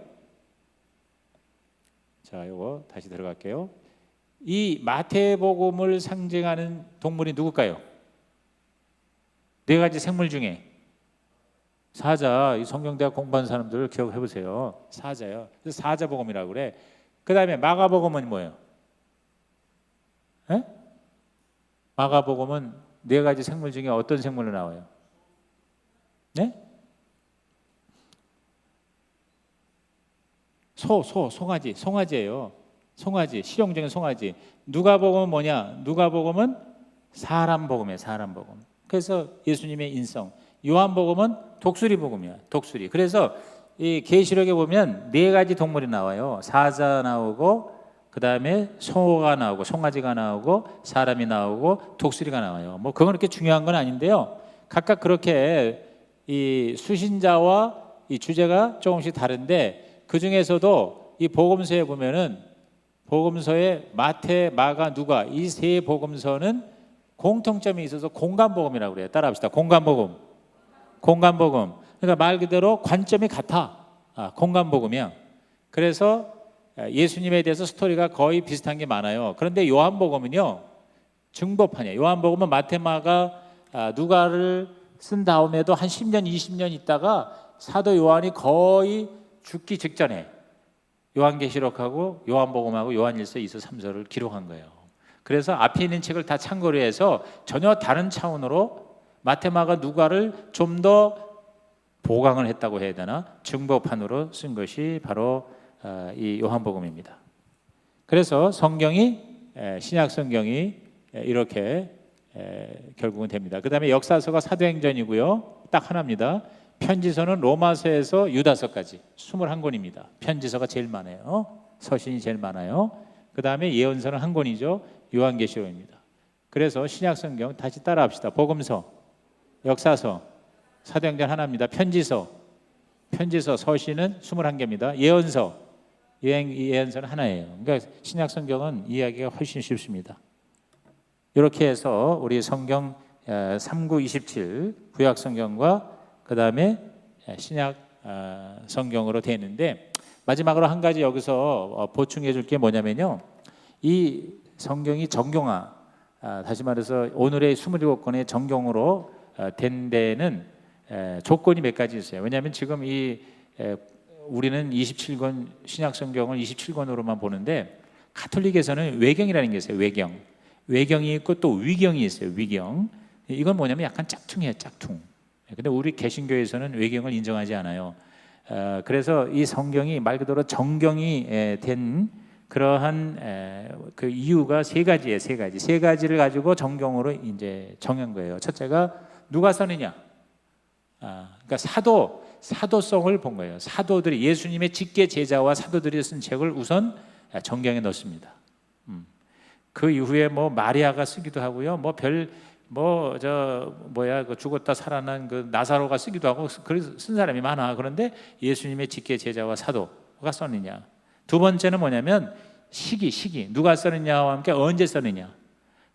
자, 요거 다시 들어갈게요. 이 마태복음을 상징하는 동물이 누굴까요? 네 가지 생물 중에 사자. 이 성경대학 공부한 사람들 기억해 보세요. 사자요. 그래서 사자복음이라고 그래. 그 다음에 마가복음은 뭐예요? 에? 마가복음은 네 가지 생물 중에 어떤 생물로 나와요? 네? 송아지예요. 송아지, 실용적인 송아지. 누가복음은 뭐냐? 누가복음은 사람 복음이에요. 사람 복음. 그래서 예수님의 인성. 요한복음은 독수리 복음이야. 독수리. 그래서 이 계시록에 보면 네 가지 동물이 나와요. 사자 나오고, 그 다음에 소가 나오고, 송아지가 나오고, 사람이 나오고, 독수리가 나와요. 뭐 그건 그렇게 중요한 건 아닌데요. 각각 그렇게 이 수신자와 이 주제가 조금씩 다른데, 그 중에서도 이 복음서에 보면은 복음서에 마태, 마가, 누가 이 세 복음서는 공통점이 있어서 공간복음이라고 그래요. 따라합시다. 공간복음. 공간복음. 그러니까 말 그대로 관점이 같아. 공간복음이야. 그래서 예수님에 대해서 스토리가 거의 비슷한 게 많아요. 그런데 요한복음은요, 증거판이에요. 요한복음은 마태, 마가, 누가를 쓴 다음에도 한 10년, 20년 있다가 사도 요한이 거의 죽기 직전에 요한계시록하고 요한복음하고 요한일서, 2서, 3서를 기록한 거예요. 그래서 앞에 있는 책을 다 참고로 해서 전혀 다른 차원으로 마태, 마가, 누가를 좀 더 보강을 했다고 해야 되나? 증거판으로 쓴 것이 바로 이 요한복음입니다. 그래서 성경이, 신약 성경이 이렇게 결국은 됩니다. 그 다음에 역사서가 사도행전이고요. 딱 하나입니다. 편지서는 로마서에서 유다서까지 21권입니다. 편지서가 제일 많아요. 서신이 제일 많아요. 그 다음에 예언서는 한 권이죠. 요한계시록입니다. 그래서 신약 성경 다시 따라합시다. 복음서, 역사서, 사도행전 하나입니다. 편지서, 서신은 21개입니다. 예언서는 하나예요. 그러니까 신약 성경은 이해하기가 훨씬 쉽습니다. 이렇게 해서 우리 성경 3927 구약 성경과 그 다음에 신약 성경으로 되어 있는데, 마지막으로 한 가지 여기서 보충해 줄 게 뭐냐면요, 이 성경이 정경화, 다시 말해서 오늘의 27권의 정경으로 된 데는 조건이 몇 가지 있어요. 왜냐하면 지금 우리는 27권 신약 성경을 27권으로만 보는데, 가톨릭에서는 외경이라는 게 있어요. 외경이 있고 또 위경이 있어요. 위경. 이건 뭐냐면 약간 짝퉁이에요. 짝퉁. 근데 우리 개신교에서는 외경을 인정하지 않아요. 그래서 이 성경이 말 그대로 정경이 된 그러한 그 이유가 세 가지예요. 세 가지를 가지고 정경으로 이제 정한 거예요. 첫째가 누가 써느냐? 그러니까 사도성을 본 거예요. 사도들이, 예수님의 직계 제자와 사도들이 쓴 책을 우선 정경에 넣습니다. 그 이후에 뭐 마리아가 쓰기도 하고요. 뭐 저 뭐야 그 죽었다 살아난 그 나사로가 쓰기도 하고 그래서 쓴 사람이 많아. 그런데 예수님의 직계 제자와 사도가 썼느냐. 두 번째는 뭐냐면 시기 누가 썼느냐와 함께 언제 썼느냐.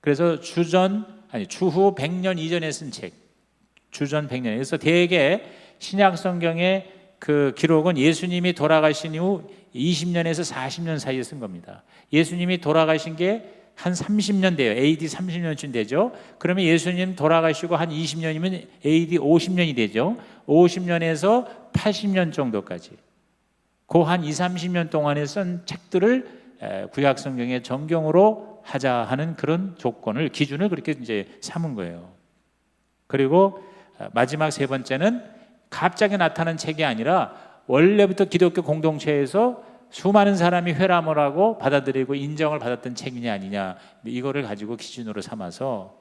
그래서 주후 100년 이전에 쓴 책, 주전 100년. 그래서 대개 신약 성경의 그 기록은 예수님이 돌아가신 이후 20년에서 40년 사이에 쓴 겁니다. 예수님이 돌아가신 게 한 30년 돼요. AD 30년쯤 되죠. 그러면 예수님 돌아가시고 한 20년이면 AD 50년이 되죠. 50년에서 80년 정도까지 그 한 2, 30년 동안에 쓴 책들을 구약 성경의 정경으로 하자 하는 그런 조건을 기준을 그렇게 이제 삼은 거예요. 그리고 마지막 세 번째는 갑자기 나타난 책이 아니라 원래부터 기독교 공동체에서 수많은 사람이 회람을 하고 받아들이고 인정을 받았던 책이냐 아니냐, 이거를 가지고 기준으로 삼아서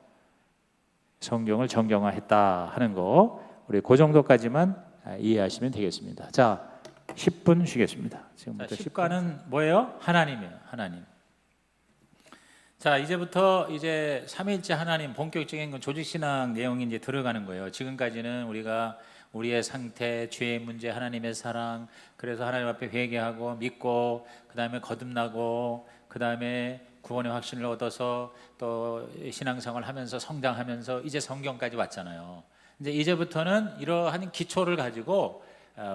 성경을 정경화했다 하는 거, 우리 그 정도까지만 이해하시면 되겠습니다. 자, 10분 쉬겠습니다. 지금부터 10분은 뭐예요? 하나님이에요. 하나님. 자, 이제부터 이제 삼위일체 하나님 본격적인 건 조직신앙 내용이 이제 들어가는 거예요. 지금까지는 우리가 우리의 상태, 죄의 문제, 하나님의 사랑, 그래서 하나님 앞에 회개하고 믿고 그 다음에 거듭나고 그 다음에 구원의 확신을 얻어서 또 신앙생활을 하면서 성장하면서 이제 성경까지 왔잖아요. 이제부터는 이러한 기초를 가지고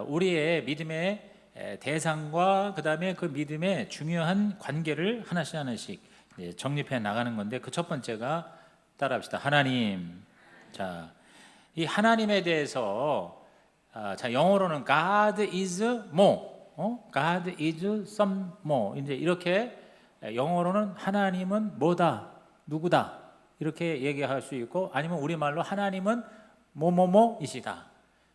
우리의 믿음의 대상과 그 다음에 그 믿음의 중요한 관계를 하나씩 정립해 나가는 건데, 그 첫 번째가 따라합시다. 하나님. 자, 이 하나님에 대해서 자, 영어로는 God is more, God is some more. 이제 이렇게 영어로는 하나님은 뭐다, 누구다 이렇게 얘기할 수 있고, 아니면 우리말로 하나님은 뭐뭐뭐이시다.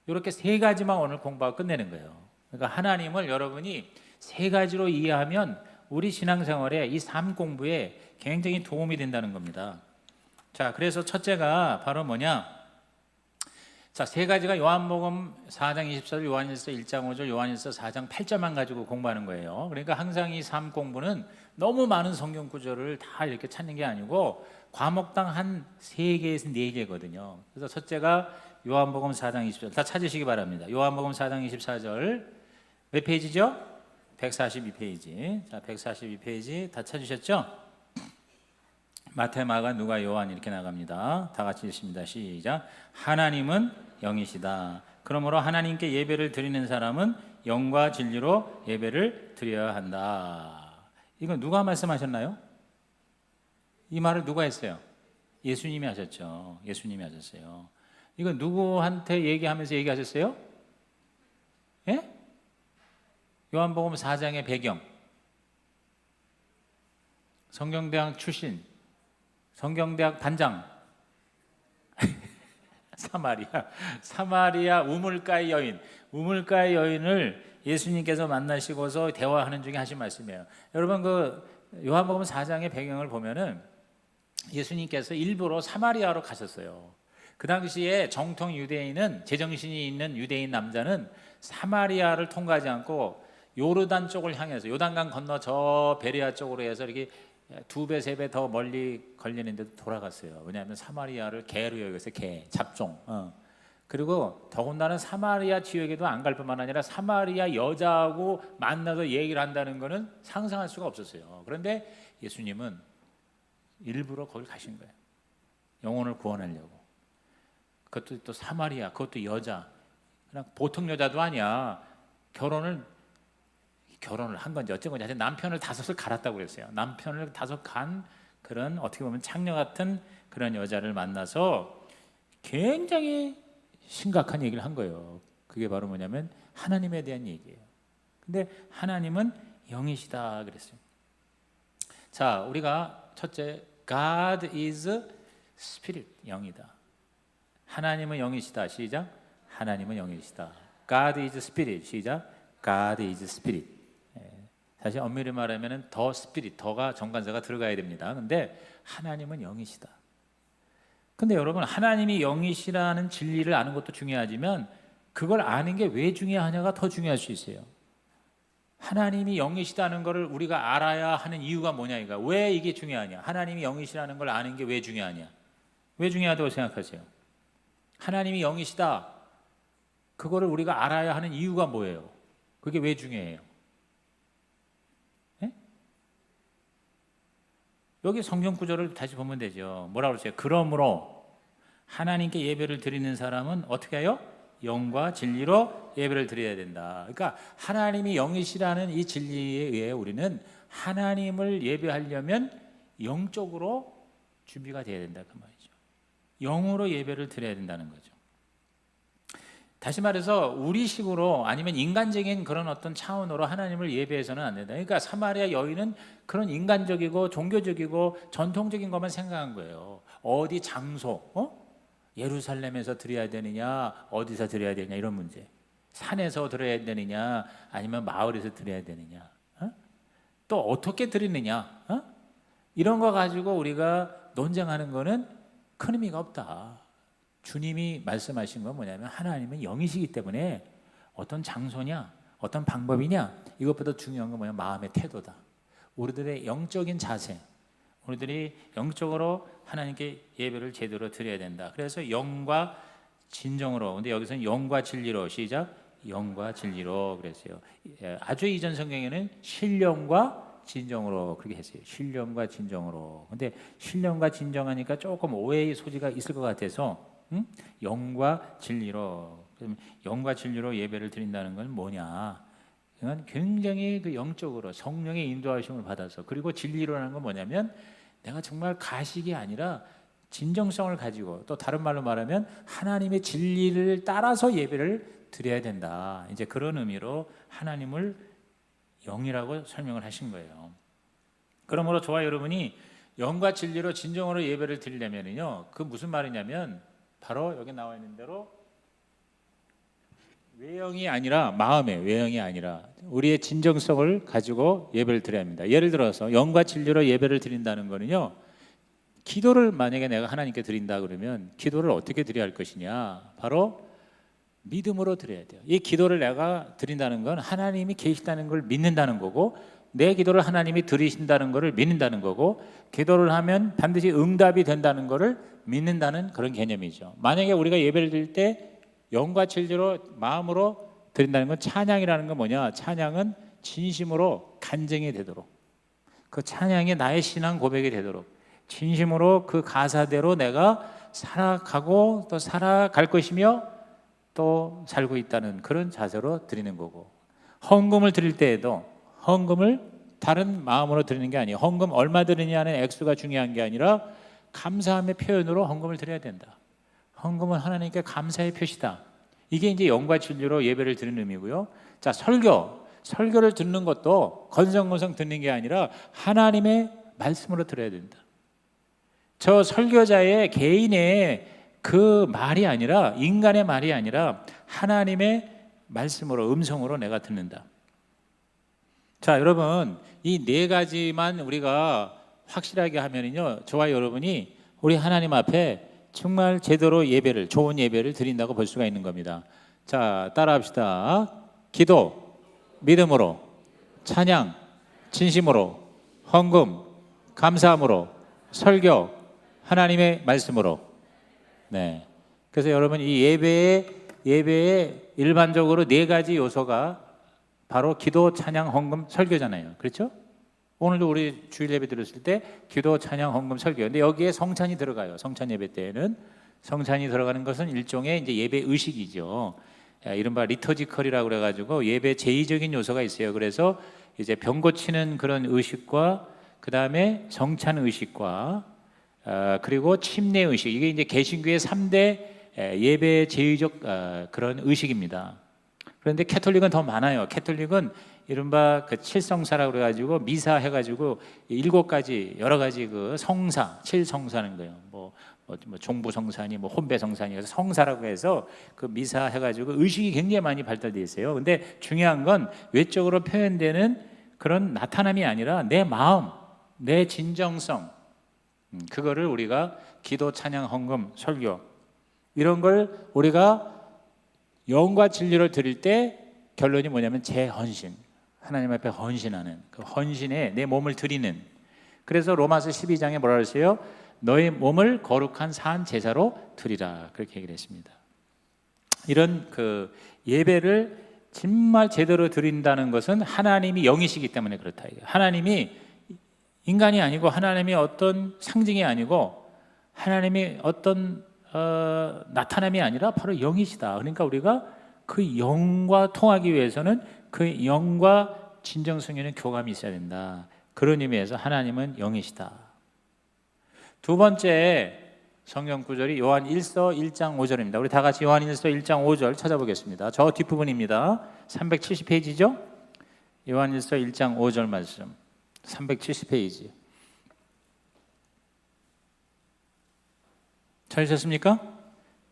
이렇게 세 가지만 오늘 공부하고 끝내는 거예요. 그러니까 하나님을 여러분이 세 가지로 이해하면 우리 신앙생활에 이 삶 공부에 굉장히 도움이 된다는 겁니다. 자, 그래서 첫째가 바로 뭐냐? 자, 세 가지가 요한복음 4장 24절, 요한일서 1장 5절, 요한일서 4장 8절만 가지고 공부하는 거예요. 그러니까 항상 이 삶 공부는 너무 많은 성경 구절을 다 이렇게 찾는 게 아니고 과목당 한 3개에서 4개거든요. 그래서 첫째가 요한복음 4장 24절 다 찾으시기 바랍니다. 요한복음 4장 24절 몇 페이지죠? 142페이지. 자, 142페이지 다 찾으셨죠? 마태, 마가, 누가, 요한 이렇게 나갑니다. 다 같이 읽습니다. 시작. 하나님은 영이시다. 그러므로 하나님께 예배를 드리는 사람은 영과 진리로 예배를 드려야 한다. 이건 누가 말씀하셨나요? 이 말을 누가 했어요? 예수님이 하셨죠. 예수님이 하셨어요. 이건 누구한테 얘기하면서 얘기하셨어요? 예? 요한복음 4장의 배경, 성경대학 출신, 성경대학 반장, 사마리아 우물가의 여인, 우물가의 여인을 예수님께서 만나시고서 대화하는 중에 하신 말씀이에요. 여러분, 그 요한복음 4장의 배경을 보면은 예수님께서 일부러 사마리아로 가셨어요. 그 당시에 정통 유대인은, 제정신이 있는 유대인 남자는 사마리아를 통과하지 않고 요르단 쪽을 향해서, 요단강 건너 저 베레아 쪽으로 해서 이렇게 2배, 3배 더 멀리 걸리는데도 돌아갔어요. 왜냐하면 사마리아를 개로 여겼어요. 개, 잡종. 그리고 더군다나 사마리아 지역에도 안 갈 뿐만 아니라 사마리아 여자하고 만나서 얘기를 한다는 것은 상상할 수가 없었어요. 그런데 예수님은 일부러 거길 가신 거예요. 영혼을 구원하려고. 그것도 또 사마리아, 그것도 여자. 그냥 보통 여자도 아니야. 결혼을 한 건지 어쩐 건지 하여튼 남편을 5을 갈았다고 그랬어요. 남편을 5 간 그런 어떻게 보면 창녀 같은 그런 여자를 만나서 굉장히 심각한 얘기를 한 거예요. 그게 바로 뭐냐면 하나님에 대한 얘기예요. 근데 하나님은 영이시다 그랬어요. 자, 우리가 첫째, God is Spirit, 영이다. 하나님은 영이시다. 시작. 하나님은 영이시다. God is Spirit. 시작. God is Spirit. 사실 엄밀히 말하면 더 스피릿, 더가 정관사가 들어가야 됩니다. 근데 하나님은 영이시다. 근데 여러분, 하나님이 영이시라는 진리를 아는 것도 중요하지만 그걸 아는 게 왜 중요하냐가 더 중요할 수 있어요. 하나님이 영이시다는 것을 우리가 알아야 하는 이유가 뭐냐, 이거. 왜 이게 중요하냐? 하나님이 영이시라는 걸 아는 게 왜 중요하냐? 왜 중요하다고 생각하세요? 하나님이 영이시다. 그거를 우리가 알아야 하는 이유가 뭐예요? 그게 왜 중요해요? 네? 여기 성경 구절을 다시 보면 되죠. 뭐라고 그러세요? 그러므로 하나님께 예배를 드리는 사람은 어떻게 해요? 영과 진리로 예배를 드려야 된다. 그러니까 하나님이 영이시라는 이 진리에 의해 우리는 하나님을 예배하려면 영적으로 준비가 돼야 된다 그 말이죠. 영으로 예배를 드려야 된다는 거죠. 다시 말해서 우리식으로 아니면 인간적인 그런 어떤 차원으로 하나님을 예배해서는 안 된다. 그러니까 사마리아 여인은 그런 인간적이고 종교적이고 전통적인 것만 생각한 거예요. 어디 장소, 예루살렘에서 드려야 되느냐, 어디서 드려야 되느냐 이런 문제. 산에서 드려야 되느냐, 아니면 마을에서 드려야 되느냐, 또 어떻게 드리느냐, 이런 거 가지고 우리가 논쟁하는 거는 큰 의미가 없다. 주님이 말씀하신 건 뭐냐면 하나님은 영이시기 때문에 어떤 장소냐, 어떤 방법이냐, 이것보다 중요한 건 뭐냐, 마음의 태도다. 우리들의 영적인 자세, 우리들이 영적으로 하나님께 예배를 제대로 드려야 된다. 그래서 영과 진정으로, 근데 여기서는 영과 진리로, 시작, 영과 진리로 그랬어요. 아주 이전 성경에는 신령과 진정으로 그렇게 했어요. 신령과 진정으로. 근데 신령과 진정하니까 조금 오해의 소지가 있을 것 같아서 영과 진리로. 영과 진리로 예배를 드린다는 건 뭐냐? 이건 굉장히 그 영적으로 성령의 인도하심을 받아서, 그리고 진리로라는 건 뭐냐면 내가 정말 가식이 아니라 진정성을 가지고, 또 다른 말로 말하면 하나님의 진리를 따라서 예배를 드려야 된다. 이제 그런 의미로 하나님을 영이라고 설명을 하신 거예요. 그러므로 저와 여러분이 영과 진리로 진정으로 예배를 드리려면요, 그 무슨 말이냐면 바로 여기 나와 있는 대로 외형이 아니라, 마음의 외형이 아니라 우리의 진정성을 가지고 예배를 드려야 합니다. 예를 들어서 영과 진리로 예배를 드린다는 거는요, 기도를 만약에 내가 하나님께 드린다 그러면 기도를 어떻게 드려야 할 것이냐, 바로 믿음으로 드려야 돼요. 이 기도를 내가 드린다는 건 하나님이 계시다는 걸 믿는다는 거고, 내 기도를 하나님이 들으신다는 것을 믿는다는 거고, 기도를 하면 반드시 응답이 된다는 것을 믿는다는 그런 개념이죠. 만약에 우리가 예배를 드릴 때 영과 진리로 마음으로 드린다는 건, 찬양이라는 건 뭐냐, 찬양은 진심으로 간증이 되도록, 그 찬양이 나의 신앙 고백이 되도록 진심으로 그 가사대로 내가 살아가고 또 살아갈 것이며 또 살고 있다는 그런 자세로 드리는 거고, 헌금을 드릴 때에도 헌금을 다른 마음으로 드리는 게 아니에요. 헌금 얼마 드리냐는 액수가 중요한 게 아니라 감사함의 표현으로 헌금을 드려야 된다. 헌금은 하나님께 감사의 표시다. 이게 이제 영과 진리로 예배를 드리는 의미고요. 자, 설교를 듣는 것도 건성건성 듣는 게 아니라 하나님의 말씀으로 들어야 된다. 저 설교자의 개인의 그 말이 아니라, 인간의 말이 아니라 하나님의 말씀으로, 음성으로 내가 듣는다. 자, 여러분, 이 네 가지만 우리가 확실하게 하면요, 저와 여러분이 우리 하나님 앞에 정말 제대로 예배를, 좋은 예배를 드린다고 볼 수가 있는 겁니다. 자, 따라합시다. 기도, 믿음으로, 찬양, 진심으로, 헌금, 감사함으로, 설교, 하나님의 말씀으로. 네. 그래서 여러분, 이 예배에 일반적으로 네 가지 요소가 바로 기도, 찬양, 헌금, 설교잖아요. 그렇죠? 오늘도 우리 주일 예배 드렸을 때 기도, 찬양, 헌금, 설교. 근데 여기에 성찬이 들어가요. 성찬 예배 때에는 성찬이 들어가는 것은 일종의 이제 예배 의식이죠. 이른바 리터지컬이라고 그래가지고 예배 제의적인 요소가 있어요. 그래서 이제 병 고치는 그런 의식과, 그 다음에 성찬 의식과, 그리고 침례 의식, 이게 이제 개신교의 3대 예배 제의적 그런 의식입니다. 그런데 캐톨릭은 더 많아요. 캐톨릭은 이른바 그 칠성사라고 그래가지고 미사 해가지고 7가지 여러 가지 그 성사, 7성사는 거예요. 뭐 종부성사니 뭐 혼배성사니, 그래서 성사라고 해서 그 미사 해가지고 의식이 굉장히 많이 발달되어 있어요. 근데 중요한 건 외적으로 표현되는 그런 나타남이 아니라 내 마음, 내 진정성, 그거를 우리가 기도, 찬양, 헌금, 설교, 이런 걸 우리가 영과 진리를 드릴 때 결론이 뭐냐면 재헌신, 하나님 앞에 헌신하는, 그 헌신에 내 몸을 드리는. 그래서 로마서 12장에 뭐라 그랬어요? 너의 몸을 거룩한 산 제사로 드리라. 그렇게 얘기를 했습니다. 이런 그 예배를 정말 제대로 드린다는 것은 하나님이 영이시기 때문에 그렇다. 하나님이 인간이 아니고 하나님이 어떤 상징이 아니고 하나님이 어떤 나타남이 아니라 바로 영이시다. 그러니까 우리가 그 영과 통하기 위해서는 그 영과 진정성 있는 교감이 있어야 된다. 그런 의미에서 하나님은 영이시다. 두 번째 성경 구절이 요한 1서 1장 5절입니다. 우리 다 같이 요한 1서 1장 5절 찾아보겠습니다. 저 뒷부분입니다. 370페이지죠? 요한 1서 1장 5절 말씀. 370페이지. 찾으셨습니까?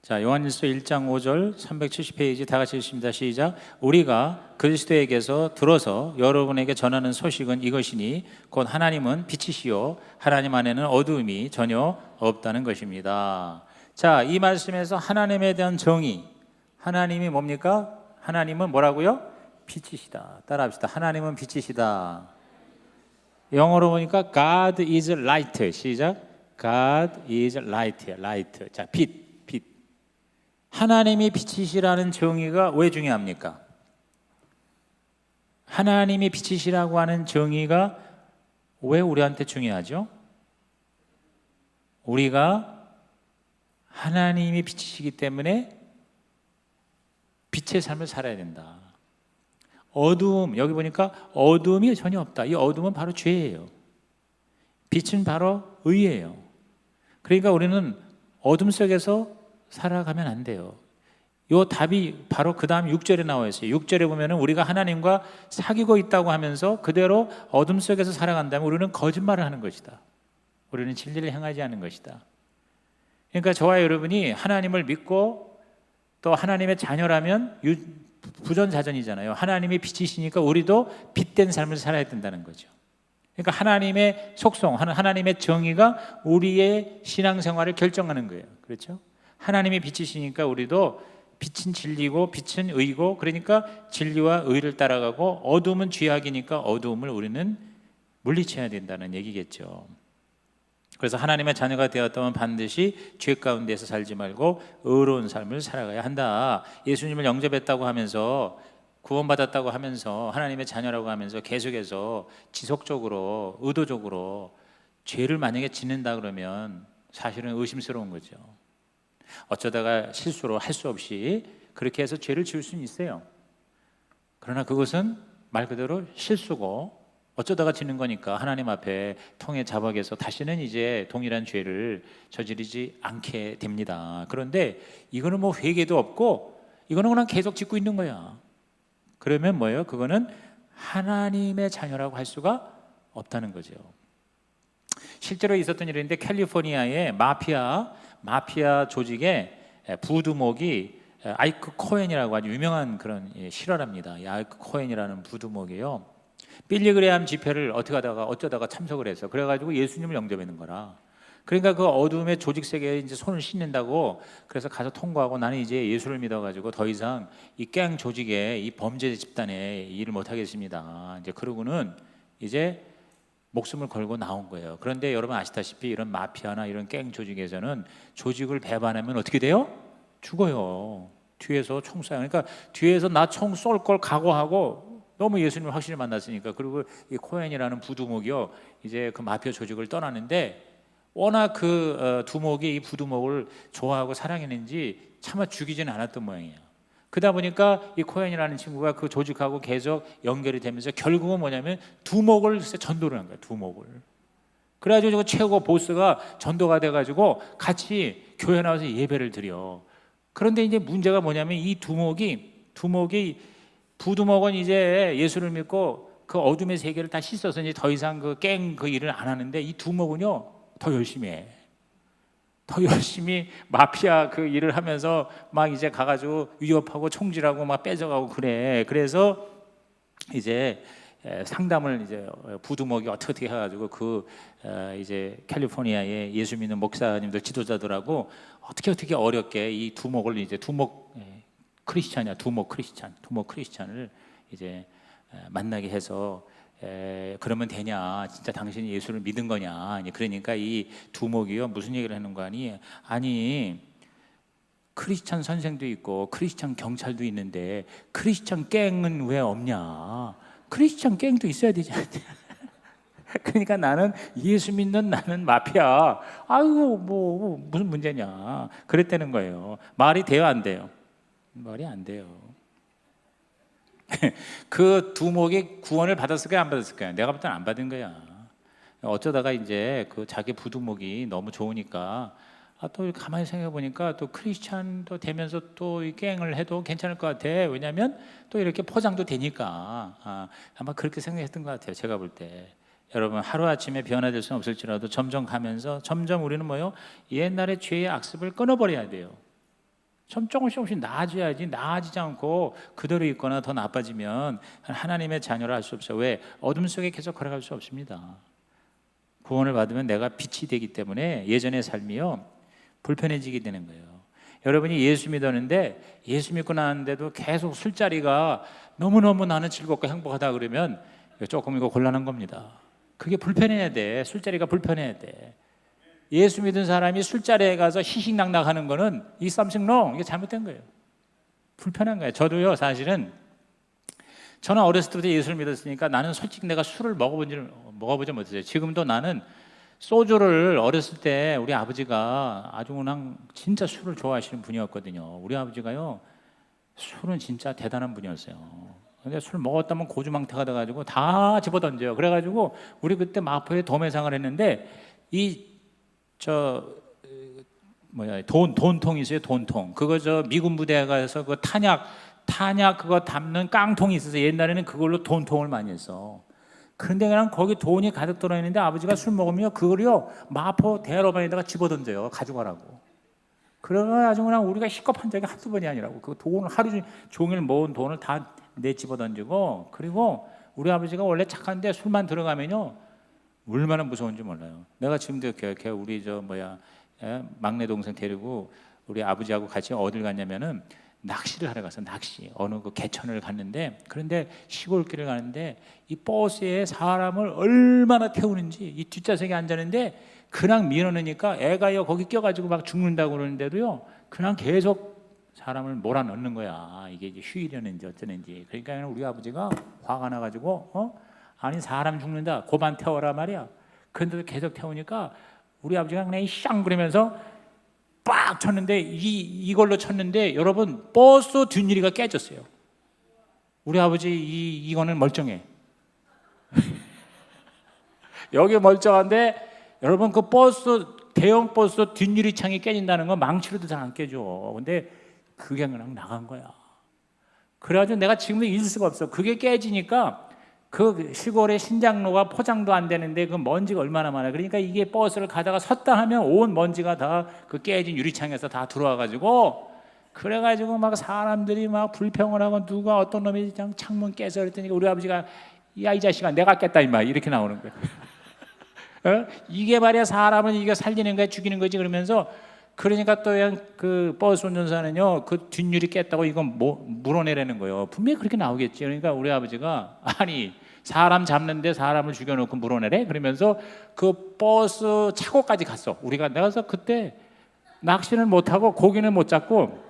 자, 요한일서 1장 5절 370페이지 다 같이 읽습니다. 시작. 우리가 그리스도에게서 들어서 여러분에게 전하는 소식은 이것이니 곧 하나님은 빛이시요 하나님 안에는 어두움이 전혀 없다는 것입니다. 자, 이 말씀에서 하나님에 대한 정의, 하나님이 뭡니까? 하나님은 뭐라고요? 빛이시다. 따라합시다. 하나님은 빛이시다. 영어로 보니까 God is light. 시작. God is light. light. 자, 빛. 하나님이 빛이시라는 정의가 왜 중요합니까? 하나님이 빛이시라고 하는 정의가 왜 우리한테 중요하죠? 우리가 하나님이 빛이시기 때문에 빛의 삶을 살아야 된다. 어두움, 여기 보니까 어두움이 전혀 없다. 이 어두움은 바로 죄예요. 빛은 바로 의예요. 그러니까 우리는 어둠 속에서 살아가면 안 돼요. 요 답이 바로 그 다음 6절에 나와 있어요. 6절에 보면은 우리가 하나님과 사귀고 있다고 하면서 그대로 어둠 속에서 살아간다면 우리는 거짓말을 하는 것이다. 우리는 진리를 행하지 않는 것이다. 그러니까 저와 여러분이 하나님을 믿고 또 하나님의 자녀라면 부전자전이잖아요. 하나님이 빛이시니까 우리도 빛된 삶을 살아야 된다는 거죠. 그러니까 하나님의 속성, 하나님의 정의가 우리의 신앙생활을 결정하는 거예요. 그렇죠? 하나님이 빛이시니까 우리도 빛은 진리고 빛은 의고, 그러니까 진리와 의를 따라가고 어두움은 죄악이니까 어두움을 우리는 물리쳐야 된다는 얘기겠죠. 그래서 하나님의 자녀가 되었다면 반드시 죄 가운데서 살지 말고 의로운 삶을 살아가야 한다. 예수님을 영접했다고 하면서 구원받았다고 하면서 하나님의 자녀라고 하면서 계속해서 지속적으로 의도적으로 죄를 만약에 짓는다 그러면 사실은 의심스러운 거죠. 어쩌다가 실수로 할 수 없이 그렇게 해서 죄를 지을 수는 있어요. 그러나 그것은 말 그대로 실수고 어쩌다가 지는 거니까 하나님 앞에 통해 자박해서 다시는 이제 동일한 죄를 저지르지 않게 됩니다. 그런데 이거는 뭐 회개도 없고 이거는 그냥 계속 짓고 있는 거야. 그러면 뭐예요? 그거는 하나님의 자녀라고 할 수가 없다는 거죠. 실제로 있었던 일인데 캘리포니아의 마피아 조직의 부두목이 아이크 코헨이라고 아주 유명한 그런 실화랍니다. 이 아이크 코헨이라는 부두목이에요. 빌리그레암 집회를 어쩌다가 참석을 해서 그래가지고 예수님을 영접하는 거라. 그러니까 그 어둠의 조직 세계에 이제 손을 씻는다고 그래서 가서 통보하고 나는 이제 예수를 믿어가지고 더 이상 이 gang 조직의 이 범죄 집단에 일을 못 하겠습니다. 이제 그러고는 이제 목숨을 걸고 나온 거예요. 그런데 여러분 아시다시피 이런 마피아나 이런 갱 조직에서는 조직을 배반하면 어떻게 돼요? 죽어요. 뒤에서 총 쏴요. 그러니까 뒤에서 나 총 쏠 걸 각오하고 너무 예수님을 확실히 만났으니까. 그리고 이 코헨이라는 부두목이요 이제 그 마피아 조직을 떠나는데 워낙 그 두목이 이 부두목을 좋아하고 사랑했는지 차마 죽이지는 않았던 모양이에요. 그러다 보니까 이 코헨이라는 친구가 그 조직하고 계속 연결이 되면서 결국은 뭐냐면 두목을 전도를 한 거예요. 두목을. 그래가지고 최고 보스가 전도가 돼가지고 같이 교회 나와서 예배를 드려. 그런데 이제 문제가 뭐냐면 이 두목이 부두목은 이제 예수를 믿고 그 어둠의 세계를 다 씻어서 이제 더 이상 그 일을 안 하는데 이 두목은요 더 열심히 해. 더 열심히 마피아 그 일을 하면서 막 이제 가가지고 위협하고 총질하고 막 뺏어가고 그래. 그래서 이제 상담을 이제 부두목이 어떻게 해가지고 그 이제 캘리포니아의 예수 믿는 목사님들 지도자들하고 어떻게 어렵게 이 두목을 이제 두목 크리스찬을 이제 만나게 해서 그러면 되냐? 진짜 당신이 예수를 믿은 거냐? 그러니까 이 두목이요 무슨 얘기를 하는 거 아니 크리스찬 선생도 있고 크리스찬 경찰도 있는데 크리스찬 갱은 왜 없냐? 크리스찬 갱도 있어야 되지 않냐? 그러니까 나는 예수 믿는 나는 마피아. 아이고 뭐 무슨 문제냐? 그랬다는 거예요. 말이 돼요, 안 돼요? 말이 안 돼요. 그 두목이 구원을 받았을까요, 안 받았을까요? 내가 볼 때는 안 받은 거야. 어쩌다가 이제 그 자기 부두목이 너무 좋으니까 또 가만히 생각해 보니까 또 크리스찬도 되면서 또 이 갱을 해도 괜찮을 것 같아. 왜냐하면 또 이렇게 포장도 되니까. 아마 그렇게 생각했던 것 같아요. 제가 볼 때. 여러분 하루 아침에 변화될 수는 없을지라도 점점 가면서 점점 우리는 뭐요? 옛날의 죄의 악습을 끊어버려야 돼요. 조금씩 나아져야지. 나아지지 않고 그대로 있거나 더 나빠지면 하나님의 자녀를 할 수 없어요. 왜? 어둠 속에 계속 걸어갈 수 없습니다. 구원을 받으면 내가 빛이 되기 때문에 예전의 삶이요 불편해지게 되는 거예요. 여러분이 예수 믿었는데 예수 믿고 나는데도 계속 술자리가 너무너무 나는 즐겁고 행복하다 그러면 조금 이거 곤란한 겁니다. 그게 불편해야 돼. 술자리가 불편해야 돼. 예수 믿은 사람이 술자리에 가서 희식낙낙하는 거는 이 something wrong. 이게 잘못된 거예요. 불편한 거예요. 저도요 사실은 저는 어렸을 때부터 예수를 믿었으니까 나는 솔직히 내가 술을 먹어보지 못했어요. 지금도 나는 소주를 어렸을 때 우리 아버지가 아주 그냥 진짜 술을 좋아하시는 분이었거든요. 우리 아버지가요 술은 진짜 대단한 분이었어요. 근데 술 먹었다면 고주망태가 돼가지고 다 집어던져요. 그래가지고 우리 그때 마포에 도매상을 했는데 돈통이 있어요. 돈통. 그거 미군 부대에 가서 그 탄약 그거 담는 깡통이 있어서 옛날에는 그걸로 돈통을 많이 했어. 그런데 그냥 거기 돈이 가득 들어있는데 아버지가 술 먹으면 그걸요 마포 대로방에다가 집어던져요. 가져가라고. 그래가지고 그냥 우리가 시겁한 적이 한두 번이 아니라고. 그 돈을 하루 종일 모은 돈을 다 집어던지고. 그리고 우리 아버지가 원래 착한데 술만 들어가면요 얼마나 무서운지 몰라요. 내가 지금도 기억해. 우리 막내 동생 데리고 우리 아버지하고 같이 어딜 갔냐면은 낚시를 하러 가서 어느 그 개천을 갔는데 그런데 시골길을 가는데 이 버스에 사람을 얼마나 태우는지 이 뒷좌석에 앉았는데 그냥 밀어넣으니까 애가요 거기 껴가지고 막 죽는다고 그러는데도요 그냥 계속 사람을 몰아넣는 거야. 이게 이제 휴일이었는지 어쩌는지. 그러니까 우리 아버지가 화가 나가지고 아니 사람 죽는다 고반 태워라 말이야. 그런데도 계속 태우니까 우리 아버지가 그냥 샹 그러면서 빡 쳤는데 이걸로 쳤는데 여러분 버스 뒷유리가 깨졌어요. 우리 아버지 이거는 멀쩡해. 여기 멀쩡한데 여러분 그 대형 버스 뒷유리 창이 깨진다는 건 망치로도 잘 안 깨져. 근데 그게 그냥 나간 거야. 그래가지고 내가 지금도 잊을 수가 없어. 그게 깨지니까 그 시골의 신장로가 포장도 안 되는데 그 먼지가 얼마나 많아. 그러니까 이게 버스를 가다가 섰다 하면 온 먼지가 다 그 깨진 유리창에서 다 들어와가지고 그래가지고 막 사람들이 막 불평을 하고 누가 어떤 놈이 그냥 창문 깨서 그랬더니 우리 아버지가 야 이 자식아 내가 깼다 임마 이렇게 나오는 거야. 이게 말이야 사람은 이게 살리는 거야 죽이는 거지 그러면서 그러니까 또 그 버스 운전사는요 그 뒷유리 깼다고 이건 물어내라는 거예요. 분명히 그렇게 나오겠지. 그러니까 우리 아버지가 아니 사람 잡는데 사람을 죽여놓고 물어내래? 그러면서 그 버스 차고까지 갔어. 우리가 내가서 그때 낚시는 못하고 고기는 못 잡고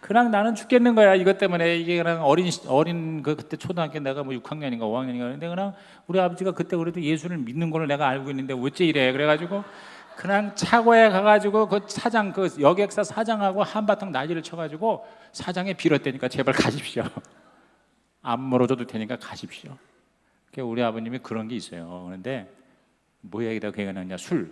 그냥 나는 죽겠는 거야 이것 때문에. 이게 그냥 어린 그때 초등학교 내가 뭐 6학년인가 5학년인가 그런데 그냥 우리 아버지가 그때 그래도 예수를 믿는 걸 내가 알고 있는데 어째 이래. 그래가지고 그냥 차고에 가가지고 그 사장 그 여객사 사장하고 한바탕 난리를 쳐가지고 사장에 빌었다니까 제발 가십시오. 안 물어줘도 되니까 가십시오. 우리 아버님이 그런 게 있어요. 그런데 뭐 얘기다 얘기하느냐 술.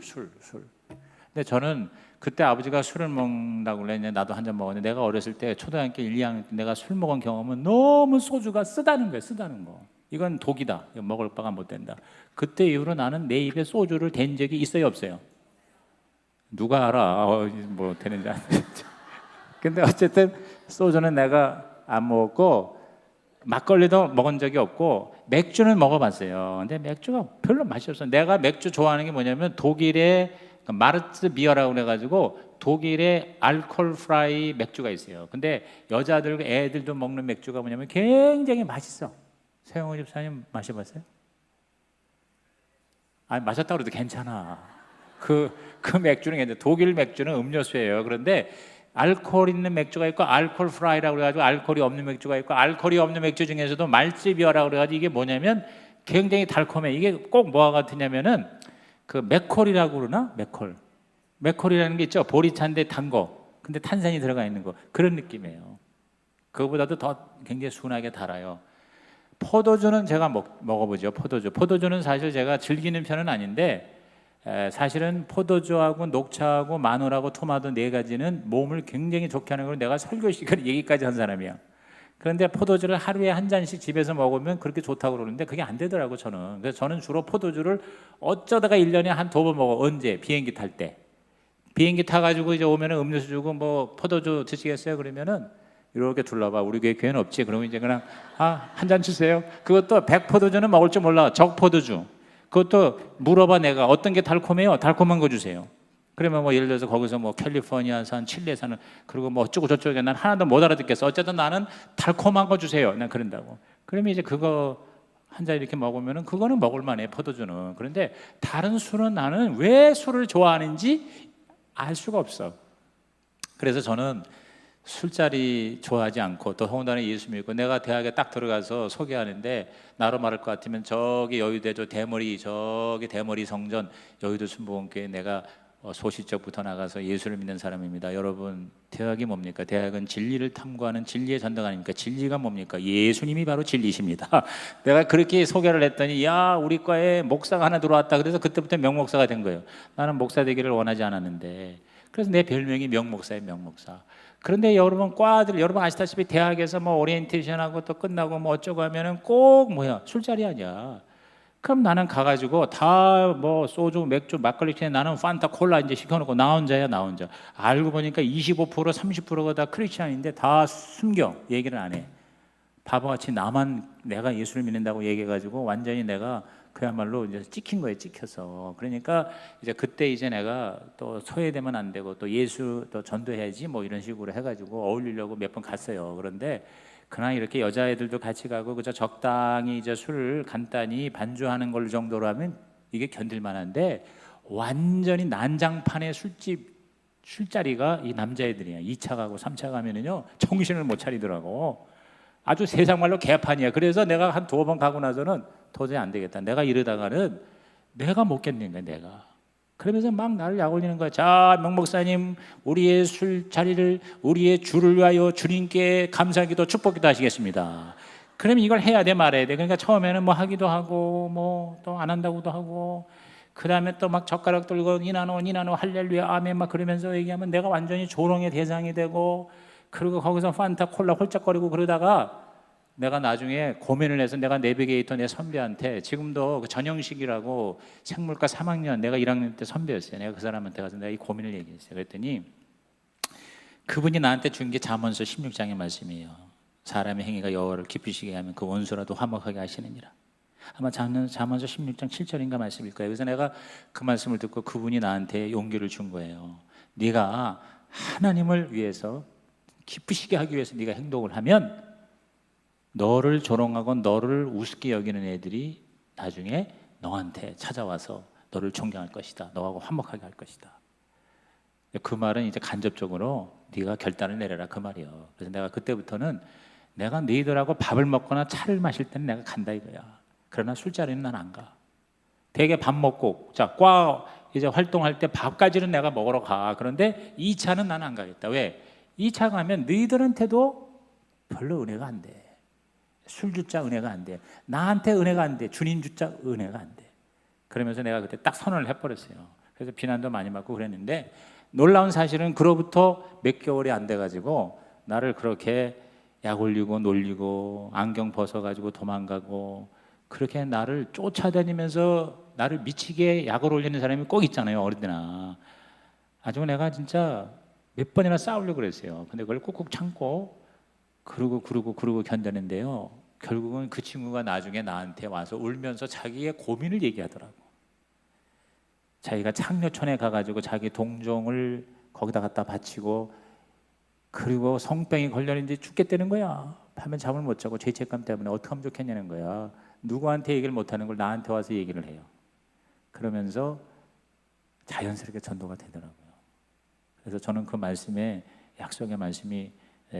근데 저는 그때 아버지가 술을 먹는다고 그랬는데 나도 한 잔 먹었는데 내가 어렸을 때 초등학교 1, 2학년 때 내가 술 먹은 경험은 너무 소주가 쓰다는 거예요. 쓰다는 거. 이건 독이다. 이거 먹을 바가 못 된다. 그때 이후로 나는 내 입에 소주를 댄 적이 있어요 없어요? 누가 알아? 뭐 되는지 안 되는지. 근데 어쨌든 소주는 내가 안 먹었고 막걸리도 먹은 적이 없고 맥주는 먹어봤어요. 근데 맥주가 별로 맛이 없어. 내가 맥주 좋아하는 게 뭐냐면 독일의 마르츠 비어라고 그래가지고 독일의 알코올 프라이 맥주가 있어요. 근데 여자들 애들도 먹는 맥주가 뭐냐면 굉장히 맛있어. 세영호 집사님 마셔봤어요? 아니 마셨다고 그래도 괜찮아. 그 맥주는 괜찮아. 독일 맥주는 음료수예요. 그런데 알코올 있는 맥주가 있고 알코올 프라이라고 그래가지고 알코올이 없는 맥주가 있고, 알코올이 없는 맥주 중에서도 말찌비어라고 그래가지고 이게 뭐냐면 굉장히 달콤해. 이게 꼭 뭐와 같으냐면은 그 맥콜이라고 그러나? 맥콜이라는 게 있죠. 보리차인데 단 거. 근데 탄산이 들어가 있는 거. 그런 느낌이에요. 그거보다도 더 굉장히 순하게 달아요. 포도주는 제가 먹어보죠. 포도주는 사실 제가 즐기는 편은 아닌데, 사실은 포도주하고 녹차하고 마늘하고 토마토 네 가지는 몸을 굉장히 좋게 하는 걸 내가 설교 시간에 얘기까지 한 사람이야. 그런데 포도주를 하루에 한 잔씩 집에서 먹으면 그렇게 좋다고 그러는데 그게 안 되더라고 저는. 그래서 저는 주로 포도주를 어쩌다가 1년에 한 2번 먹어. 언제? 비행기 탈 때. 비행기 타가지고 이제 오면은 음료수 주고 뭐 포도주 드시겠어요? 그러면은 이렇게 둘러봐. 우리 교회는 없지. 그러면 이제 그냥 한 잔 주세요. 그것도 백포도주는 먹을 줄 몰라. 적포도주. 그것도 물어봐. 내가 어떤 게 달콤해요? 달콤한 거 주세요. 그러면 뭐 예를 들어서 거기서 뭐 캘리포니아산, 칠레산을, 그리고 뭐 어쩌고 저쩌고, 난 하나도 못 알아듣겠어. 어쨌든 나는 달콤한 거 주세요. 난 그런다고. 그러면 이제 그거 한 잔 이렇게 먹으면은 그거는 먹을 만해, 포도주는. 그런데 다른 술은 나는 왜 술을 좋아하는지 알 수가 없어. 그래서 저는 술자리 좋아하지 않고, 또 더군다나 예수 믿고 내가 대학에 딱 들어가서 소개하는데 나로 말할 것 같으면 저기 여의도죠, 저기 대머리 성전 여의도 순복음교회 내가 소시적부터 나가서 예수를 믿는 사람입니다. 여러분, 대학이 뭡니까? 대학은 진리를 탐구하는 진리의 전당 아닙니까? 진리가 뭡니까? 예수님이 바로 진리십니다. 내가 그렇게 소개를 했더니 야, 우리 과에 목사가 하나 들어왔다. 그래서 그때부터 명목사가 된 거예요. 나는 목사 되기를 원하지 않았는데, 그래서 내 별명이 명목사예요, 명목사. 그런데 여러분, 과들 여러분 아시다시피 대학에서 뭐 오리엔테이션하고 또 끝나고 뭐 어쩌고 하면은 꼭 뭐야, 술자리 아니야. 그럼 나는 가가지고 다 뭐 소주, 맥주, 막걸리 캔, 나는 판타 콜라 이제 시켜놓고 나 혼자야, 나 혼자. 알고 보니까 25%, 30%가 다 크리스찬인데 다 숨겨, 얘기를 안 해. 바보같이 나만 내가 예수를 믿는다고 얘기해가지고 완전히 내가 그야말로 이제 찍힌 거예요, 찍혀서. 그러니까 이제 그때 이제 내가 또 소외되면 안 되고 또 예수 또 전도해야지 뭐 이런 식으로 해가지고 어울리려고 몇 번 갔어요. 그런데 그냥 이렇게 여자애들도 같이 가고 그저 적당히 이제 술을 간단히 반주하는 걸 정도로 하면 이게 견딜만한데, 완전히 난장판의 술자리가 이 남자애들이야. 2차 가고 3차 가면은요 정신을 못 차리더라고. 아주 세상말로 개판이야. 그래서 내가 한 2번 가고 나서는 도저히 안 되겠다. 내가 이러다가는 내가 못 견디는 거야, 내가. 그러면서 막 나를 약올리는 거야. 자, 명목사님, 우리의 술자리를, 우리의 주를 위하여 주님께 감사기도 축복기도 하시겠습니다. 그러면 이걸 해야 돼, 말해야 돼. 그러니까 처음에는 뭐 하기도 하고 뭐 또 안 한다고도 하고, 그 다음에 또 막 젓가락 들고 니나노 할렐루야 아멘 막 그러면서 얘기하면 내가 완전히 조롱의 대상이 되고, 그리고 거기서 판타 콜라 홀짝거리고 그러다가 내가 나중에 고민을 해서 내가 내비게이터 내 선배한테, 지금도 그 전영식이라고 생물과 3학년, 내가 1학년 때 선배였어요. 내가 그 사람한테 가서 내가 이 고민을 얘기했어요. 그랬더니 그분이 나한테 준 게 잠언서 16장의 말씀이에요. 사람의 행위가 여호와를 기쁘시게 하면 그 원수라도 화목하게 하시느니라. 아마 잠언서 16장 7절인가 말씀일 거예요. 그래서 내가 그 말씀을 듣고 그분이 나한테 용기를 준 거예요. 네가 하나님을 위해서 기쁘시게 하기 위해서 네가 행동을 하면 너를 조롱하고 너를 우습게 여기는 애들이 나중에 너한테 찾아와서 너를 존경할 것이다. 너하고 화목하게 할 것이다. 그 말은 이제 간접적으로 네가 결단을 내려라, 그 말이에요. 그래서 내가 그때부터는 내가 너희들하고 밥을 먹거나 차를 마실 때는 내가 간다 이거야. 그러나 술자리는 난 안 가. 되게 밥 먹고 과 이제 활동할 때 밥까지는 내가 먹으러 가. 그런데 2차는 난 안 가겠다. 왜? 2차 가면 너희들한테도 별로 은혜가 안 돼. 술 주자 은혜가 안 돼. 나한테 은혜가 안 돼. 주님 주자 은혜가 안 돼. 그러면서 내가 그때 딱 선언을 해버렸어요. 그래서 비난도 많이 받고 그랬는데, 놀라운 사실은 그로부터 몇 개월이 안 돼가지고 나를 그렇게 약 올리고 놀리고 안경 벗어가지고 도망가고 그렇게 나를 쫓아다니면서 나를 미치게 약을 올리는 사람이 꼭 있잖아요, 어디나. 아주 내가 진짜 몇 번이나 싸우려고 그랬어요. 근데 그걸 꾹꾹 참고 그러고 견뎠는데요, 결국은 그 친구가 나중에 나한테 와서 울면서 자기의 고민을 얘기하더라고. 자기가 창녀촌에 가가지고 자기 동종을 거기다 갖다 바치고, 그리고 성병이 걸렸는지 죽겠다는 거야. 밤에 잠을 못 자고 죄책감 때문에 어떻게 하면 좋겠냐는 거야. 누구한테 얘기를 못하는 걸 나한테 와서 얘기를 해요. 그러면서 자연스럽게 전도가 되더라고요. 그래서 저는 그 말씀에, 약속의 말씀이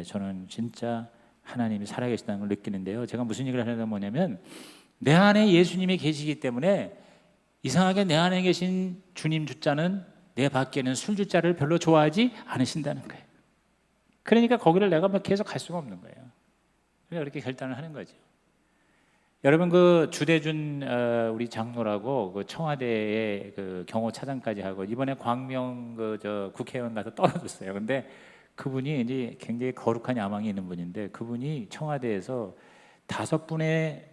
저는 진짜 하나님이 살아계시다는 걸 느끼는데요. 제가 무슨 얘기를 하려다 뭐냐면, 내 안에 예수님이 계시기 때문에 이상하게 내 안에 계신 주님 주자는 내 밖에는 술 주자를 별로 좋아하지 않으신다는 거예요. 그러니까 거기를 내가 막 계속 갈 수가 없는 거예요. 그래서 그렇게 결단을 하는 거죠. 여러분, 그 주대준 우리 장로라고 그 청와대에 그 경호 차장까지 하고 이번에 광명 국회의원 가서 떨어졌어요. 근데 그분이 이제 굉장히 거룩한 야망이 있는 분인데, 그분이 청와대에서 5분의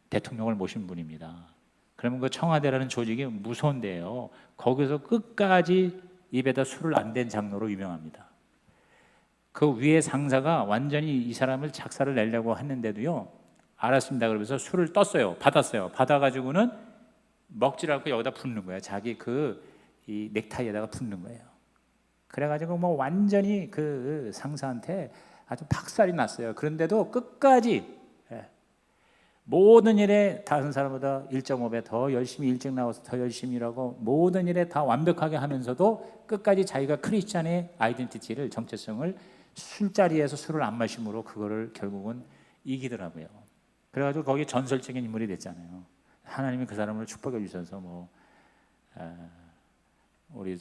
대통령을 모신 분입니다. 그러면 그 청와대라는 조직이 무서운 데예요. 거기서 끝까지 입에다 술을 안 댄 장로로 유명합니다. 그 위에 상사가 완전히 이 사람을 작사를 내려고 했는데도요, 알았습니다 그러면서 술을 떴어요. 받았어요. 받아가지고는 먹질 않고 여기다 붓는 거예요. 자기 이 넥타이에다가 붓는 거예요. 그래가지고 뭐 완전히 그 상사한테 아주 박살이 났어요. 그런데도 끝까지 모든 일에 다른 사람보다 1.5배 더 열심히 일찍 나와서 더 열심히 일하고 모든 일에 다 완벽하게 하면서도 끝까지 자기가 크리스찬의 아이덴티티를, 정체성을 술자리에서 술을 안 마심으로 그거를 결국은 이기더라고요. 그래가지고 거기 전설적인 인물이 됐잖아요. 하나님이 그 사람을 축복해 주셔서 우리